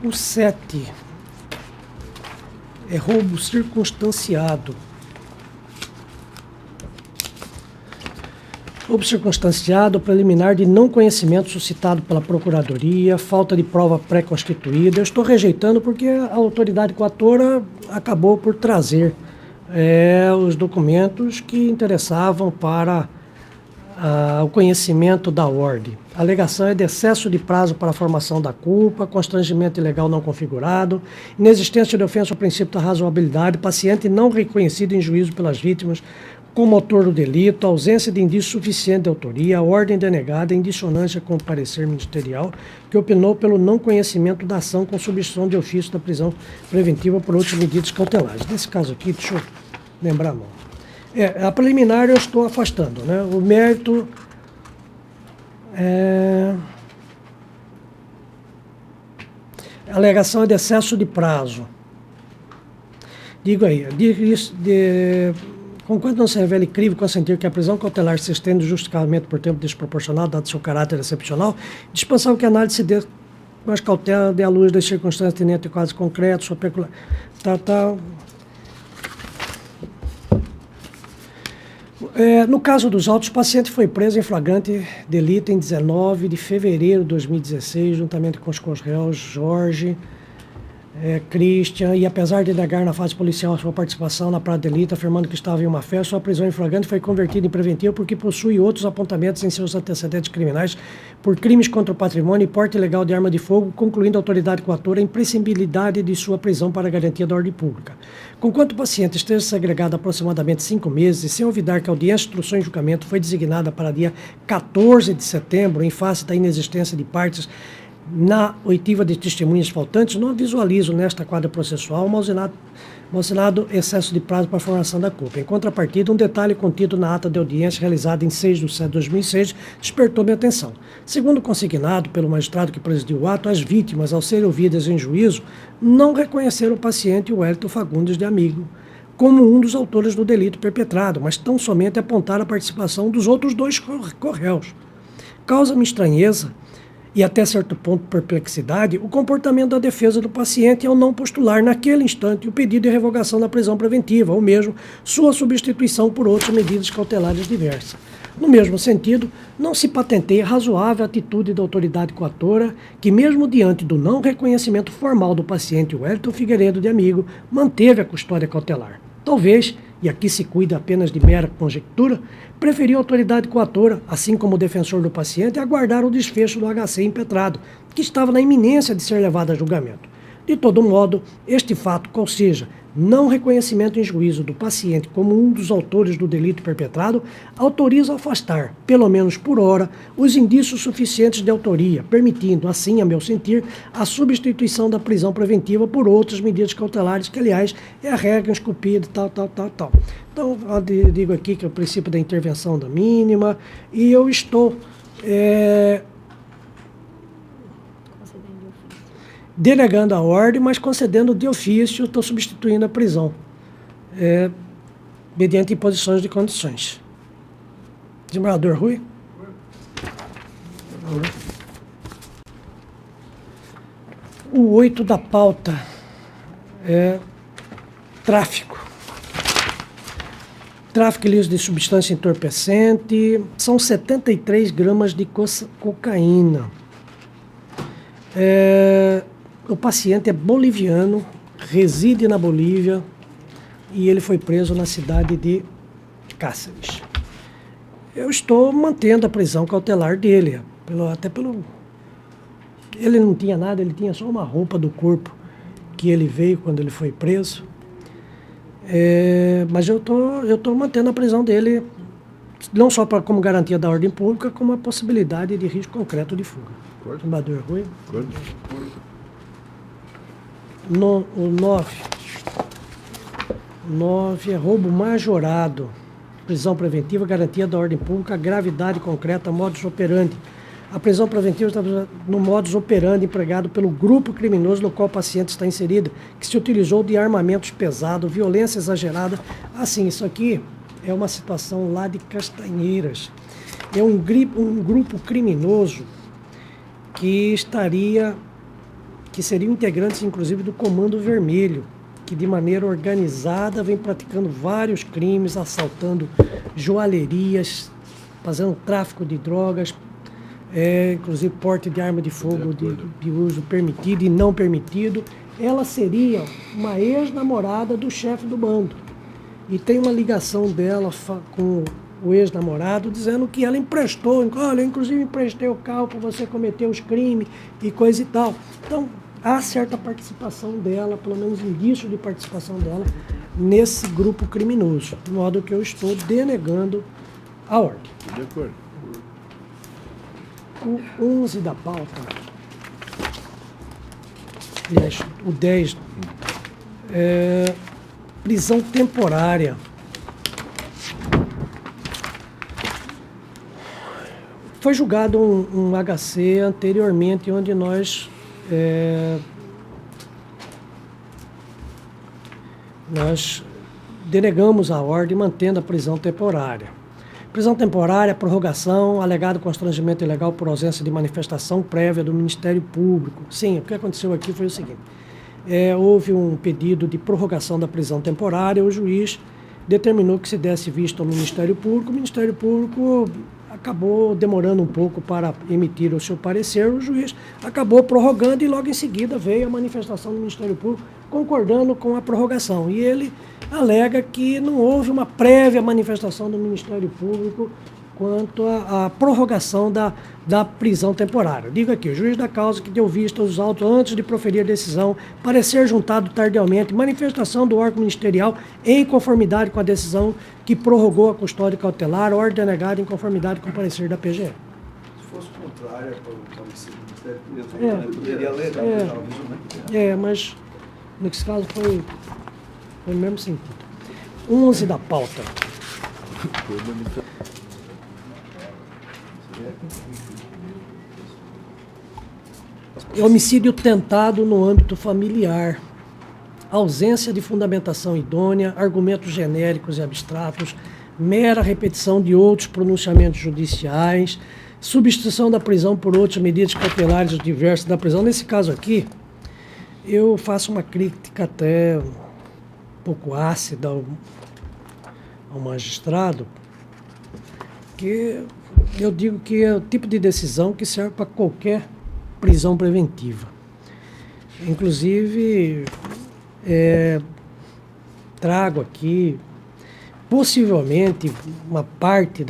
[SPEAKER 1] O 7 é roubo circunstanciado. Roubo circunstanciado preliminar de não conhecimento suscitado pela Procuradoria, falta de prova pré-constituída. Eu estou rejeitando porque a autoridade coatora acabou por trazer os documentos que interessavam para o conhecimento da ordem. A alegação é de excesso de prazo para a formação da culpa, constrangimento ilegal não configurado, inexistência de ofensa ao princípio da razoabilidade, paciente não reconhecido em juízo pelas vítimas como autor do delito, ausência de indício suficiente de autoria, ordem denegada em dissonância com o parecer ministerial, que opinou pelo não conhecimento da ação com substituição de ofício da prisão preventiva por outras medidas cautelares. Nesse caso aqui, deixa eu lembrar a mão. A preliminar eu estou afastando, né? O mérito Alegação de excesso de prazo. Digo aí, conquanto não se revele crível consentir que a prisão cautelar se estende justificadamente por tempo desproporcional, dado seu caráter excepcional, dispensável que a análise se dê mais cautela de à luz das circunstâncias tenentes e quase concretos, sua peculiar... No caso dos autos, o paciente foi preso em flagrante delito em 19 de fevereiro de 2016, juntamente com os réus Jorge, Christian, e apesar de negar na fase policial a sua participação na prática de delito, afirmando que estava em uma festa, sua prisão em flagrante foi convertida em preventiva porque possui outros apontamentos em seus antecedentes criminais por crimes contra o patrimônio e porte ilegal de arma de fogo, concluindo a autoridade coatora a imprescindibilidade de sua prisão para a garantia da ordem pública. Conquanto o paciente esteja segregado há aproximadamente 5 meses, e sem olvidar que a audiência de instrução e julgamento foi designada para dia 14 de setembro, em face da inexistência de partes na oitiva de testemunhas faltantes, não visualizo nesta quadra processual mocionado excesso de prazo para a formação da culpa. Em contrapartida, um detalhe contido na ata de audiência realizada em 6 de setembro de 2006 despertou minha atenção. Segundo consignado pelo magistrado que presidiu o ato, as vítimas, ao serem ouvidas em juízo, não reconheceram o paciente Wellington Fagundes de Amigo como um dos autores do delito perpetrado, mas tão somente apontaram a participação dos outros 2 corréus. Causa-me estranheza e até certo ponto perplexidade, o comportamento da defesa do paciente ao não postular naquele instante o pedido de revogação da prisão preventiva, ou mesmo sua substituição por outras medidas cautelares diversas. No mesmo sentido, não se patenteia razoável a atitude da autoridade coatora, que mesmo diante do não reconhecimento formal do paciente Wellington Figueiredo de Amigo, manteve a custódia cautelar. Talvez, e aqui se cuida apenas de mera conjectura, preferiu a autoridade coatora, assim como o defensor do paciente, aguardar o desfecho do HC impetrado, que estava na iminência de ser levado a julgamento. De todo modo, este fato, qual seja, não reconhecimento em juízo do paciente como um dos autores do delito perpetrado, autoriza a afastar, pelo menos por hora, os indícios suficientes de autoria, permitindo, assim, a meu sentir, a substituição da prisão preventiva por outras medidas cautelares, que, aliás, é a regra esculpida, tal. Então, eu digo aqui que é o princípio da intervenção da mínima, e eu estou denegando a ordem, mas concedendo de ofício, estou substituindo a prisão, mediante imposições de condições. Desembargador Rui? O 8 da pauta é tráfico. Tráfico ilícito de substância entorpecente, são 73 gramas de cocaína. O paciente é boliviano, reside na Bolívia e ele foi preso na cidade de Cáceres. Eu estou mantendo a prisão cautelar dele, ele não tinha nada, ele tinha só uma roupa do corpo que ele veio quando ele foi preso. Mas eu tô mantendo a prisão dele, não só como garantia da ordem pública, como a possibilidade de risco concreto de fuga. Desembargador Rui? O 9 é roubo majorado, prisão preventiva, garantia da ordem pública, gravidade concreta, modus operandi. A prisão preventiva está no modus operandi empregado pelo grupo criminoso no qual o paciente está inserido, que se utilizou de armamentos pesados, violência exagerada. Assim, isso aqui é uma situação lá de Castanheiras. É um grupo criminoso que seriam integrantes, inclusive, do Comando Vermelho, que de maneira organizada vem praticando vários crimes, assaltando joalherias, fazendo tráfico de drogas, inclusive porte de arma de fogo de uso permitido e não permitido. Ela seria uma ex-namorada do chefe do bando. E tem uma ligação dela com o ex-namorado, dizendo que ela emprestou, olha, eu inclusive emprestei o carro para você cometer os crimes e coisa e tal. Então, há certa participação dela, pelo menos indício de participação dela, nesse grupo criminoso, de modo que eu estou denegando a ordem.
[SPEAKER 3] De acordo.
[SPEAKER 1] O 11 da pauta, aliás, o 10, prisão temporária. Foi julgado um HC anteriormente, onde nós denegamos a ordem mantendo a prisão temporária. Prisão temporária, prorrogação, alegado constrangimento ilegal por ausência de manifestação prévia do Ministério Público. Sim, o que aconteceu aqui foi o seguinte. Houve um pedido de prorrogação da prisão temporária, o juiz determinou que se desse vista ao Ministério Público. O Ministério Público acabou demorando um pouco para emitir o seu parecer, o juiz acabou prorrogando e logo em seguida veio a manifestação do Ministério Público concordando com a prorrogação. E ele alega que não houve uma prévia manifestação do Ministério Público quanto à prorrogação da prisão temporária. Digo aqui, o juiz da causa que deu vista aos autos antes de proferir a decisão, parecer juntado tardiamente, manifestação do órgão ministerial em conformidade com a decisão que prorrogou a custódia cautelar, ordem denegada em conformidade com o parecer da PGE.
[SPEAKER 4] Se fosse contrária para o Ministério Público, poderia alegar.
[SPEAKER 1] Mas nesse caso foi no mesmo sentido. 11 da pauta. Homicídio tentado no âmbito familiar. Ausência de fundamentação idônea, argumentos genéricos e abstratos, mera repetição de outros pronunciamentos judiciais, substituição da prisão por outras medidas cautelares diversas da prisão. Nesse caso aqui, eu faço uma crítica até um pouco ácida ao magistrado, que eu digo que é o tipo de decisão que serve para qualquer prisão preventiva. Inclusive, trago aqui, possivelmente, uma parte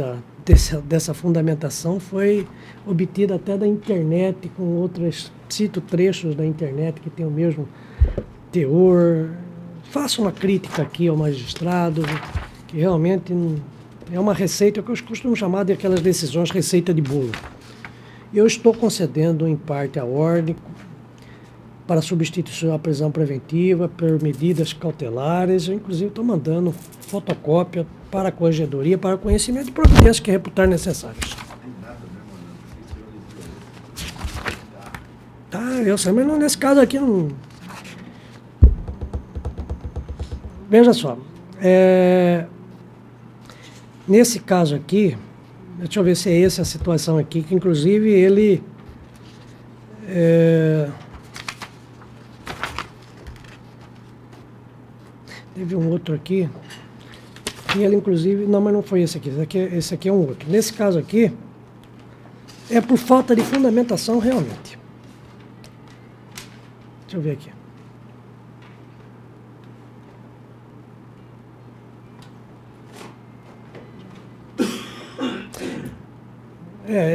[SPEAKER 1] dessa fundamentação foi obtida até da internet, com outras, cito trechos da internet que tem o mesmo teor. Faço uma crítica aqui ao magistrado, que realmente é uma receita que eu costumo chamar de aquelas decisões receita de bolo. Eu estou concedendo, em parte, a ordem para substituição à prisão preventiva por medidas cautelares. Eu, inclusive, estou mandando fotocópia para a corregedoria, para conhecimento de providências que reputar necessárias. Tá, eu sei, mas nesse caso aqui não... Veja só, nesse caso aqui, deixa eu ver se é essa a situação aqui, que inclusive ele teve um outro aqui, e ele inclusive, não, mas não foi esse aqui é um outro. Nesse caso aqui, é por falta de fundamentação realmente. Deixa eu ver aqui.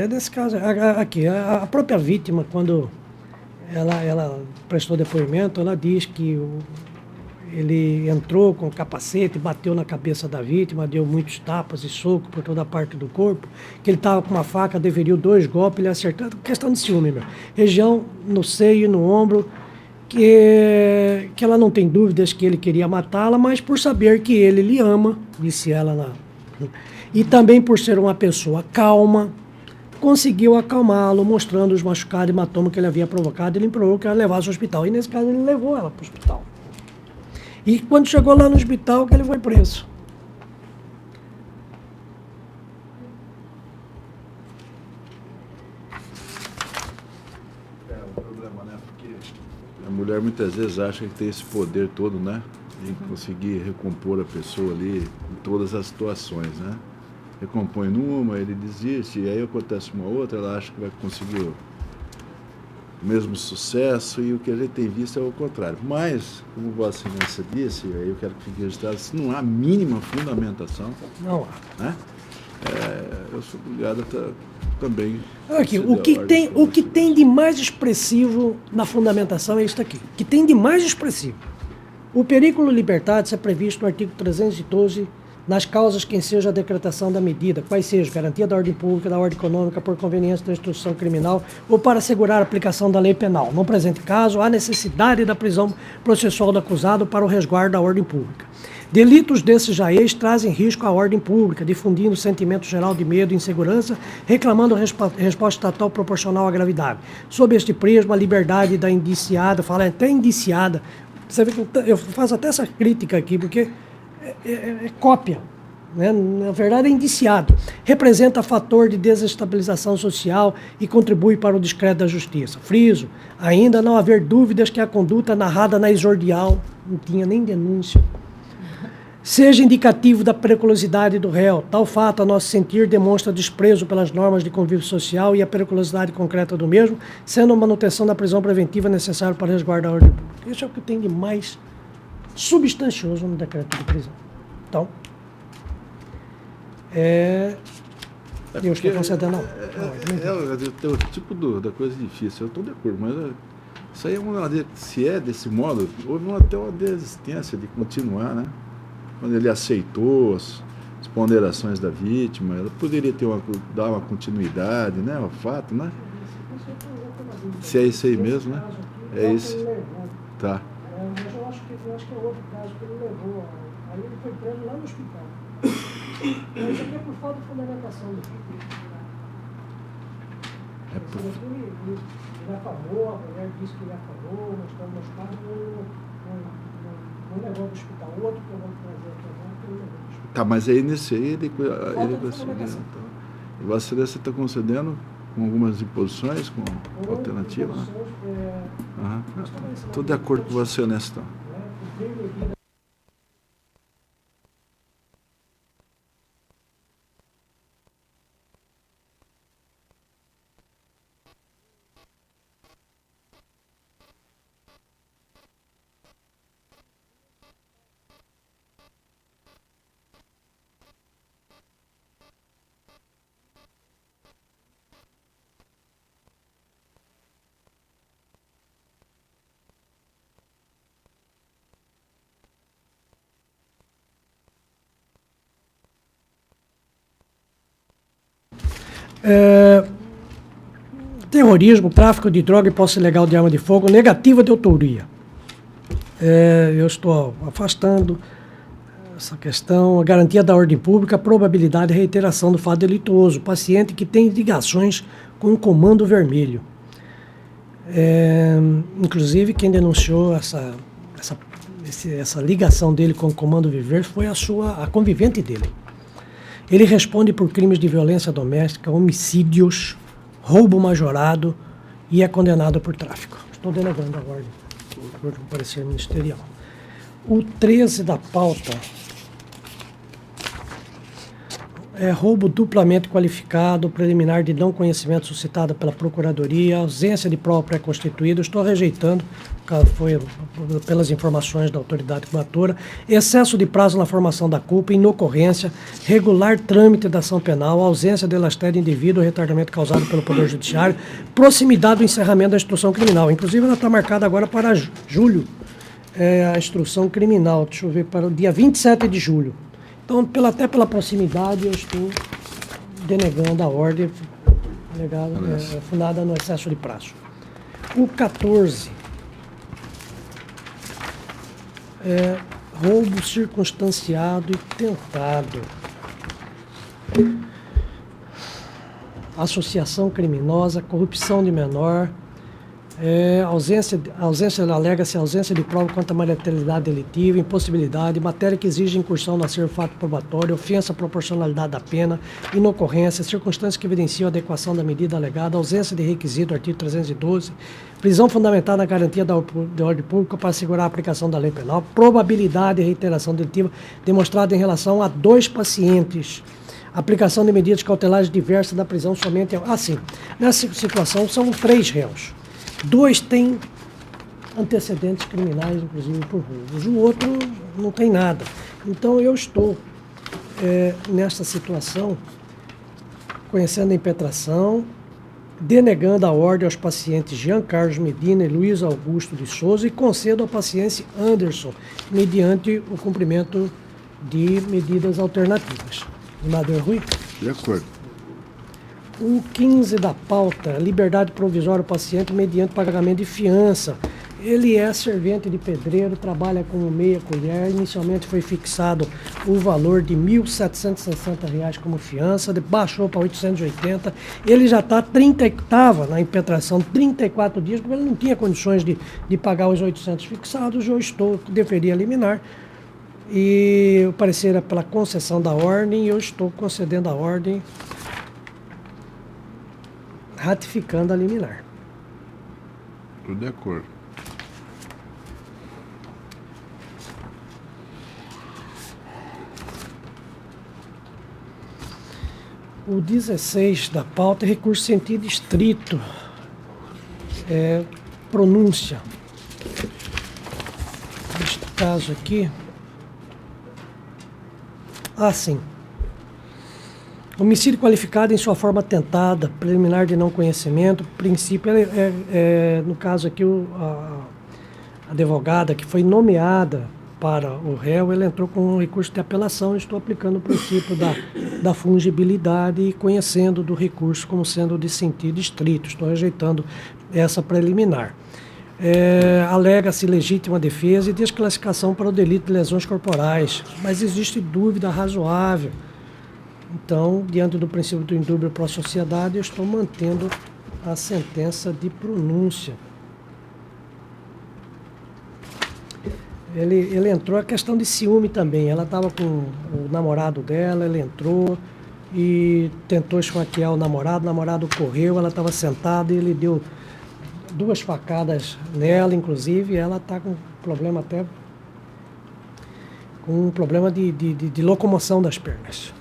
[SPEAKER 1] Nesse caso, aqui, a própria vítima, quando ela prestou depoimento, ela diz que ele entrou com o capacete, bateu na cabeça da vítima, deu muitos tapas e socos por toda a parte do corpo, que ele estava com uma faca, deveriu 2 golpes, ele acertou, questão de ciúme, região no seio e no ombro, que ela não tem dúvidas que ele queria matá-la, mas por saber que ele lhe ama, disse ela, e também por ser uma pessoa calma, conseguiu acalmá-lo, mostrando os machucados e hematoma que ele havia provocado. Ele implorou que ela levasse ao hospital. E nesse caso ele levou ela para o hospital. E quando chegou lá no hospital, que ele foi preso.
[SPEAKER 3] O problema, né? Porque a mulher muitas vezes acha que tem esse poder todo, né? De conseguir recompor a pessoa ali em todas as situações, né? Recompõe numa, ele desiste, e aí acontece uma outra, ela acha que vai conseguir o mesmo sucesso, e o que a gente tem visto é o contrário. Mas, como Vossa Excelência disse, aí eu quero que fique registrado, se não há mínima fundamentação,
[SPEAKER 1] Não há.
[SPEAKER 3] né? Eu sou obrigado a também...
[SPEAKER 1] Aqui, o que tem de mais expressivo na fundamentação é isso aqui. O que tem de mais expressivo. O periculo libertatis é previsto no artigo 312 nas causas que ensejam a decretação da medida, quais sejam garantia da ordem pública, da ordem econômica, por conveniência da instituição criminal ou para assegurar a aplicação da lei penal. No presente caso, há necessidade da prisão processual do acusado para o resguardo da ordem pública. Delitos desses jaez trazem risco à ordem pública, difundindo sentimento geral de medo e insegurança, reclamando resposta estatal proporcional à gravidade. Sob este prisma, a liberdade da indiciada, fala até indiciada, você vê que eu faço até essa crítica aqui, porque é cópia. Né? Na verdade é indiciado, representa fator de desestabilização social e contribui para o descrédito da justiça. Friso, ainda não haver dúvidas que a conduta narrada na exordial, não tinha nem denúncia, seja indicativo da periculosidade do réu. Tal fato, a nosso sentir, demonstra desprezo pelas normas de convívio social e a periculosidade concreta do mesmo, sendo a manutenção da prisão preventiva necessária para resguardar a ordem pública. Isso é o que tem de mais substancioso no decreto de prisão. Então, eu estou concedendo a
[SPEAKER 3] é o tipo da coisa difícil, eu estou de acordo, mas isso aí se é desse modo, houve até uma desistência de continuar, né? Quando ele aceitou as ponderações da vítima, ela poderia dar uma continuidade, né? O fato, né? Se é isso aí mesmo, né? É isso. Tá.
[SPEAKER 1] Mas eu acho que é outro caso que ele levou. Aí ele foi preso lá no hospital. Mas isso aqui é por falta de fundamentação do filho. Ele apagou, a mulher disse que ele apagou, nós estamos nos casos, não levou ao hospital. O outro que eu vou trazer aqui agora, que ele levou ao hospital.
[SPEAKER 3] Tá, mas aí nesse aí ele concedeu. E Vossa Excelência está concedendo com algumas imposições, com alternativa, né? Estou de acordo com você nessa.
[SPEAKER 1] Terrorismo, tráfico de droga e posse ilegal de arma de fogo, negativa de autoria. Eu estou afastando essa questão, a garantia da ordem pública, probabilidade de reiteração do fato delituoso, paciente que tem ligações com o Comando Vermelho. Inclusive, quem denunciou essa ligação dele com o Comando Viver foi a convivente dele. Ele responde por crimes de violência doméstica, homicídios, roubo majorado e é condenado por tráfico. Estou denegando a ordem, de acordo com o parecer ministerial. O 13 da pauta é roubo duplamente qualificado, preliminar de não conhecimento suscitado pela Procuradoria, ausência de prova pré-constituída. Estou rejeitando, foi pelas informações da autoridade comatora, excesso de prazo na formação da culpa, inocorrência, regular trâmite da ação penal, ausência de elastério indivíduo, retardamento causado pelo Poder Judiciário, proximidade do encerramento da instrução criminal. Inclusive, ela está marcada agora para julho, a instrução criminal, deixa eu ver, para o dia 27 de julho. Então, até pela proximidade, eu estou denegando a ordem fundada no excesso de prazo. O 14 é roubo circunstanciado e tentado. Associação criminosa, corrupção de menor, alega-se ausência de prova quanto à materialidade delitiva, impossibilidade, matéria que exige incursão no acervo fato probatório, ofensa à proporcionalidade da pena, inocorrência, circunstâncias que evidenciam a adequação da medida alegada, ausência de requisito, artigo 312, prisão fundamentada na garantia da ordem pública para assegurar a aplicação da lei penal, probabilidade de reiteração delitiva demonstrada em relação a 2 pacientes, aplicação de medidas cautelares diversas da prisão somente... nessa situação são 3 réus. 2 têm antecedentes criminais, inclusive por roubos. O outro não tem nada. Então, eu estou, nesta situação, conhecendo a impetração, denegando a ordem aos pacientes Jean Carlos Medina e Luiz Augusto de Souza e concedo ao paciente Anderson, mediante o cumprimento de medidas alternativas. Senador Rui?
[SPEAKER 3] De acordo.
[SPEAKER 1] O 15 da pauta, liberdade provisória ao paciente mediante pagamento de fiança. Ele é servente de pedreiro, trabalha como meia colher. Inicialmente foi fixado o valor de R$ 1.760 como fiança, baixou para 880. Ele já estava na impetração 34 dias, porque ele não tinha condições de pagar os 800 fixados. Eu deferia liminar. E o parecer era pela concessão da ordem, e eu estou concedendo a ordem, ratificando a liminar.
[SPEAKER 3] Tudo de acordo.
[SPEAKER 1] O 16 da pauta é recurso sentido estrito. Pronúncia. Neste caso aqui. Sim. Homicídio qualificado em sua forma tentada, preliminar de não conhecimento, princípio, no caso aqui, a advogada que foi nomeada para o réu, ela entrou com um recurso de apelação. Eu estou aplicando o princípio da fungibilidade e conhecendo do recurso como sendo de sentido estrito. Estou rejeitando essa preliminar. Alega-se legítima defesa e desclassificação para o delito de lesões corporais, mas existe dúvida razoável. Então, diante do princípio do indúbio para a sociedade, eu estou mantendo a sentença de pronúncia. Ele entrou, a questão de ciúme também. Ela estava com o namorado dela, ele entrou e tentou esfaquear o namorado correu, ela estava sentada e ele deu 2 facadas nela, inclusive, e ela está com problema de locomoção das pernas.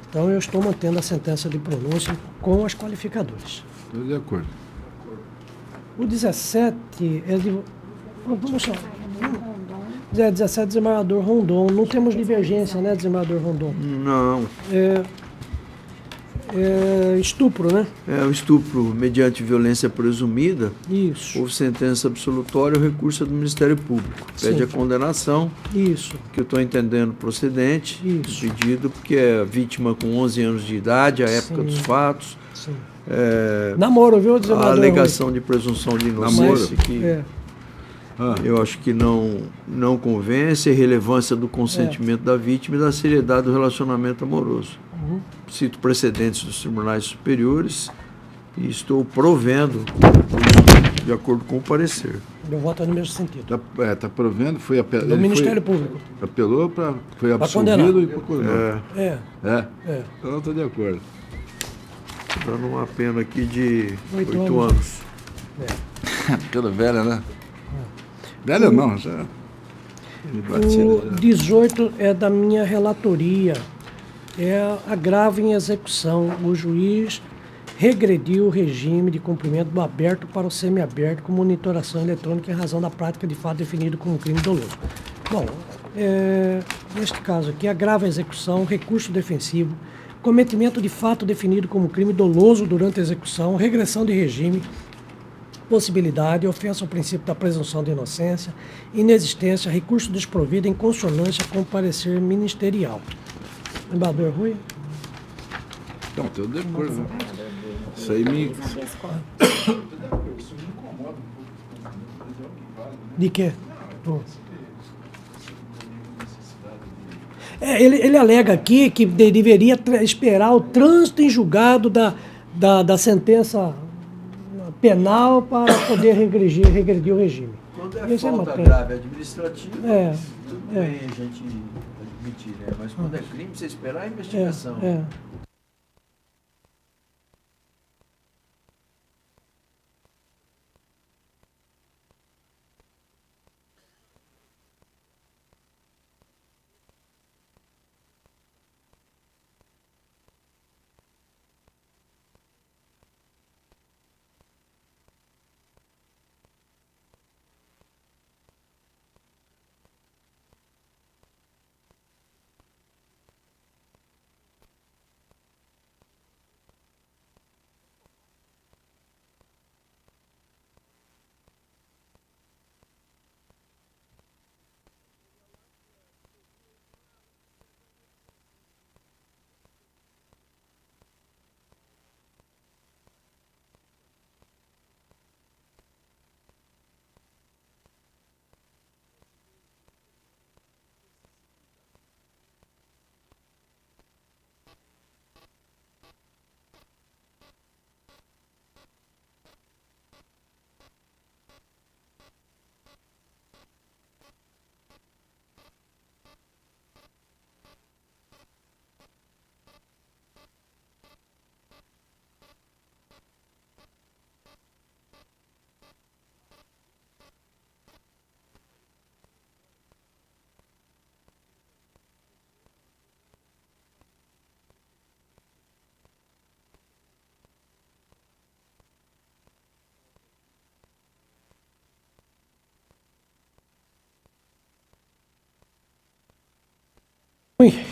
[SPEAKER 1] Então eu estou mantendo a sentença de pronúncia com as qualificadoras.
[SPEAKER 3] Tudo de acordo.
[SPEAKER 1] O 17 é de... Vamos só. 17, desembargador Rondon. Não temos divergência, né, desembargador Rondon?
[SPEAKER 4] Não.
[SPEAKER 1] Estupro, né?
[SPEAKER 4] O estupro mediante violência presumida.
[SPEAKER 1] Isso.
[SPEAKER 4] Houve sentença absolutória, o recurso é do Ministério Público. Pede
[SPEAKER 1] Sim.
[SPEAKER 4] a condenação.
[SPEAKER 1] Isso.
[SPEAKER 4] Que eu estou entendendo procedente.
[SPEAKER 1] Isso.
[SPEAKER 4] O pedido, porque é vítima com 11 anos de idade, à época
[SPEAKER 1] Sim.
[SPEAKER 4] dos fatos.
[SPEAKER 1] Sim. Namoro, viu, desembargador?
[SPEAKER 4] A alegação de presunção de inocência, que eu acho que não convence, a relevância do consentimento da vítima e da seriedade do relacionamento amoroso. Cito precedentes dos tribunais superiores e estou provendo isso de acordo com o parecer.
[SPEAKER 1] Meu voto é no mesmo sentido.
[SPEAKER 3] Está provendo,
[SPEAKER 1] Do Ministério Público.
[SPEAKER 3] Apelou, foi
[SPEAKER 1] Pra condenar.
[SPEAKER 3] absolvido e procurou.
[SPEAKER 1] É.
[SPEAKER 3] Então estou de acordo.
[SPEAKER 4] Dando uma pena aqui de
[SPEAKER 1] 8
[SPEAKER 4] anos.
[SPEAKER 3] Pela velha, né? Velha não, já.
[SPEAKER 1] O 18 é da minha relatoria. É agravo em execução. O juiz regrediu o regime de cumprimento do aberto para o semiaberto com monitoração eletrônica em razão da prática de fato definido como crime doloso. Bom, neste caso aqui, agravo a execução, recurso defensivo, cometimento de fato definido como crime doloso durante a execução, regressão de regime, possibilidade, ofensa ao princípio da presunção de inocência, inexistência, recurso desprovido em consonância com o parecer ministerial. Embaixador Rui?
[SPEAKER 3] Então, tudo de acordo. Né? Isso aí me...
[SPEAKER 1] De quê? Ele alega aqui que deveria esperar o trânsito em julgado da sentença penal para poder regredir o regime.
[SPEAKER 4] Quando
[SPEAKER 1] Isso é
[SPEAKER 4] falta
[SPEAKER 1] uma
[SPEAKER 4] grave administrativa, tudo
[SPEAKER 1] é.
[SPEAKER 4] bem a gente admitir, né? Mas quando é crime, você esperar a investigação.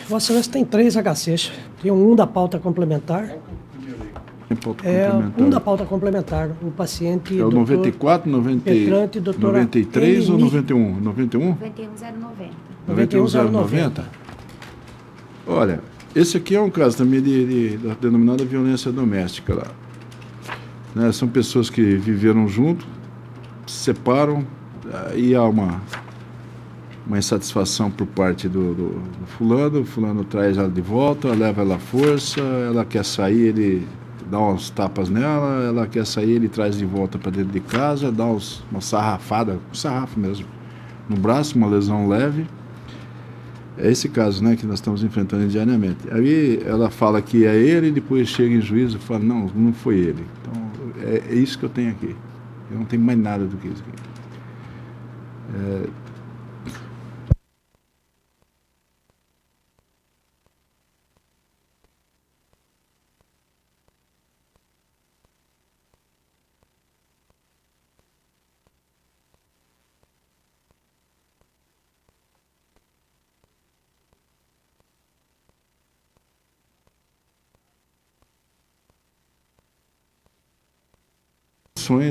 [SPEAKER 1] Vossa Excelência tem 3 HCs. Tem um da pauta complementar. Um da pauta complementar. O paciente...
[SPEAKER 3] É o 94, 93 ou 91? 91?
[SPEAKER 5] 91090.
[SPEAKER 3] 91090? Olha, esse aqui é um caso também da denominada violência doméstica lá. Né, são pessoas que viveram junto, se separam, aí há uma insatisfação por parte do fulano, o fulano traz ela de volta, leva ela à força, ela quer sair, ele dá uns tapas nela, ela quer sair, ele traz de volta para dentro de casa, dá uma sarrafada, um sarrafo mesmo, no braço, uma lesão leve. É esse caso, né, que nós estamos enfrentando diariamente. Aí ela fala que é ele, e depois chega em juízo e fala, não foi ele. Então, é isso que eu tenho aqui. Eu não tenho mais nada do que isso aqui.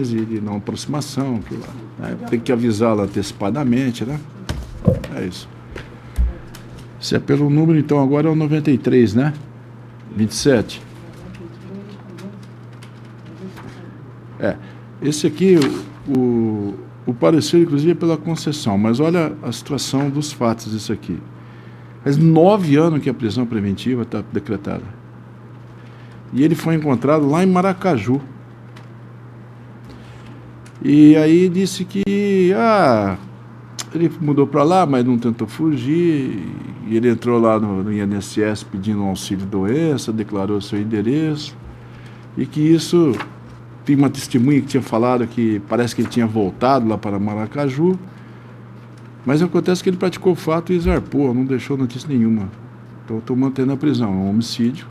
[SPEAKER 3] De não aproximação, né? Tem que avisá-la antecipadamente, né? É isso. Se é pelo número, então agora é o 93, né? 27. Esse aqui, o parecer, inclusive, é pela concessão, mas olha a situação dos fatos disso aqui. Faz 9 anos que a prisão preventiva está decretada. E ele foi encontrado lá em Maracaju. E aí disse que ele mudou para lá, mas não tentou fugir, e ele entrou lá no INSS pedindo um auxílio-doença, declarou seu endereço, e que isso, tem uma testemunha que tinha falado que parece que ele tinha voltado lá para Maracaju, mas acontece que ele praticou o fato e zarpou, não deixou notícia nenhuma. Então estou mantendo a prisão, é um homicídio,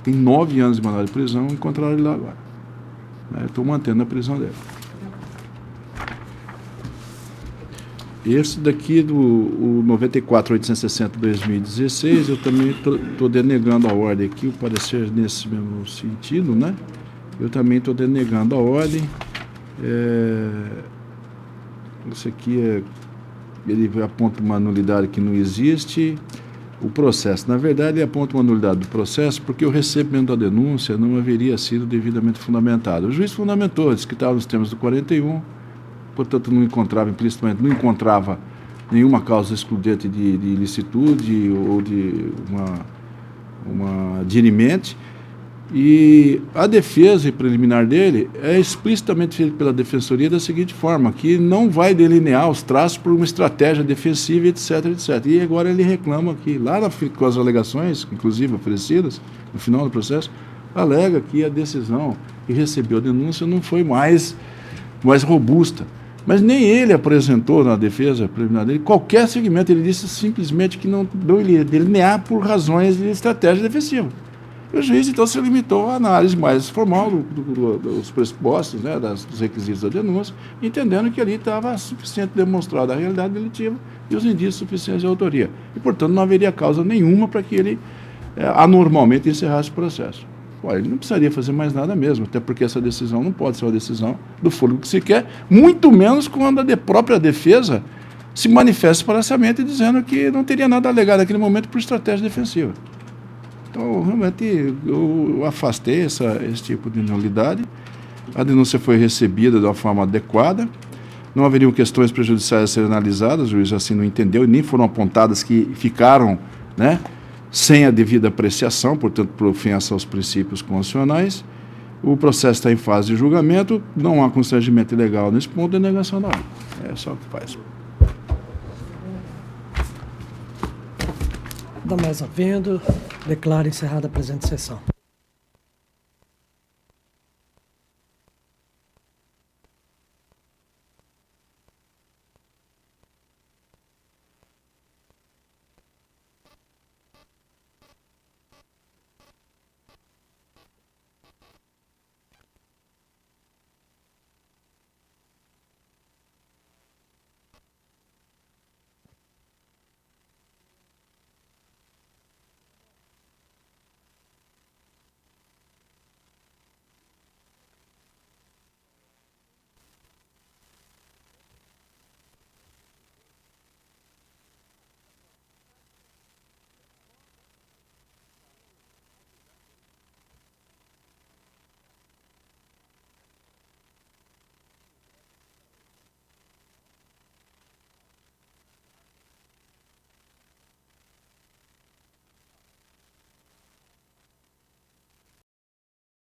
[SPEAKER 3] tem 9 anos de mandado de prisão, encontraram ele lá agora. Estou mantendo a prisão dele. Esse daqui, o 94.860/2016, eu também estou denegando a ordem aqui, o parecer nesse mesmo sentido, né? Eu também estou denegando a ordem. Isso aqui ele aponta uma nulidade que não existe. O processo, na verdade, ele aponta uma nulidade do processo porque o recebimento da denúncia não haveria sido devidamente fundamentado. O juiz fundamentou, disse que estava nos termos do 41, portanto não encontrava implicitamente, não encontrava nenhuma causa excludente de ilicitude ou de uma dirimente, e a defesa preliminar dele é explicitamente feita pela Defensoria da seguinte forma, que não vai delinear os traços por uma estratégia defensiva, etc, etc. E agora ele reclama que, lá com as alegações, inclusive oferecidas, no final do processo, alega que a decisão que recebeu a denúncia não foi mais robusta. Mas nem ele apresentou na defesa preliminar dele qualquer segmento, ele disse simplesmente que não ia delinear por razões de estratégia defensiva. O juiz, então, se limitou à análise mais formal dos pressupostos, né, dos requisitos da denúncia, entendendo que ali estava suficiente demonstrada a realidade delitiva e os indícios suficientes de autoria. E, portanto, não haveria causa nenhuma para que ele anormalmente encerrasse o processo. Olha, ele não precisaria fazer mais nada mesmo, até porque essa decisão não pode ser uma decisão do fôlego que se quer, muito menos quando a própria defesa se manifesta expressamente dizendo que não teria nada a alegar naquele momento por estratégia defensiva. Então, realmente, eu afastei esse tipo de nulidade. A denúncia foi recebida de uma forma adequada. Não haveriam questões prejudiciais a serem analisadas, o juiz assim não entendeu, e nem foram apontadas que ficaram, né, sem a devida apreciação, portanto, por ofensa aos princípios constitucionais. O processo está em fase de julgamento, não há constrangimento ilegal nesse ponto de negação da ordem. É só o que faz.
[SPEAKER 1] Nada mais havendo, declaro encerrada a presente sessão.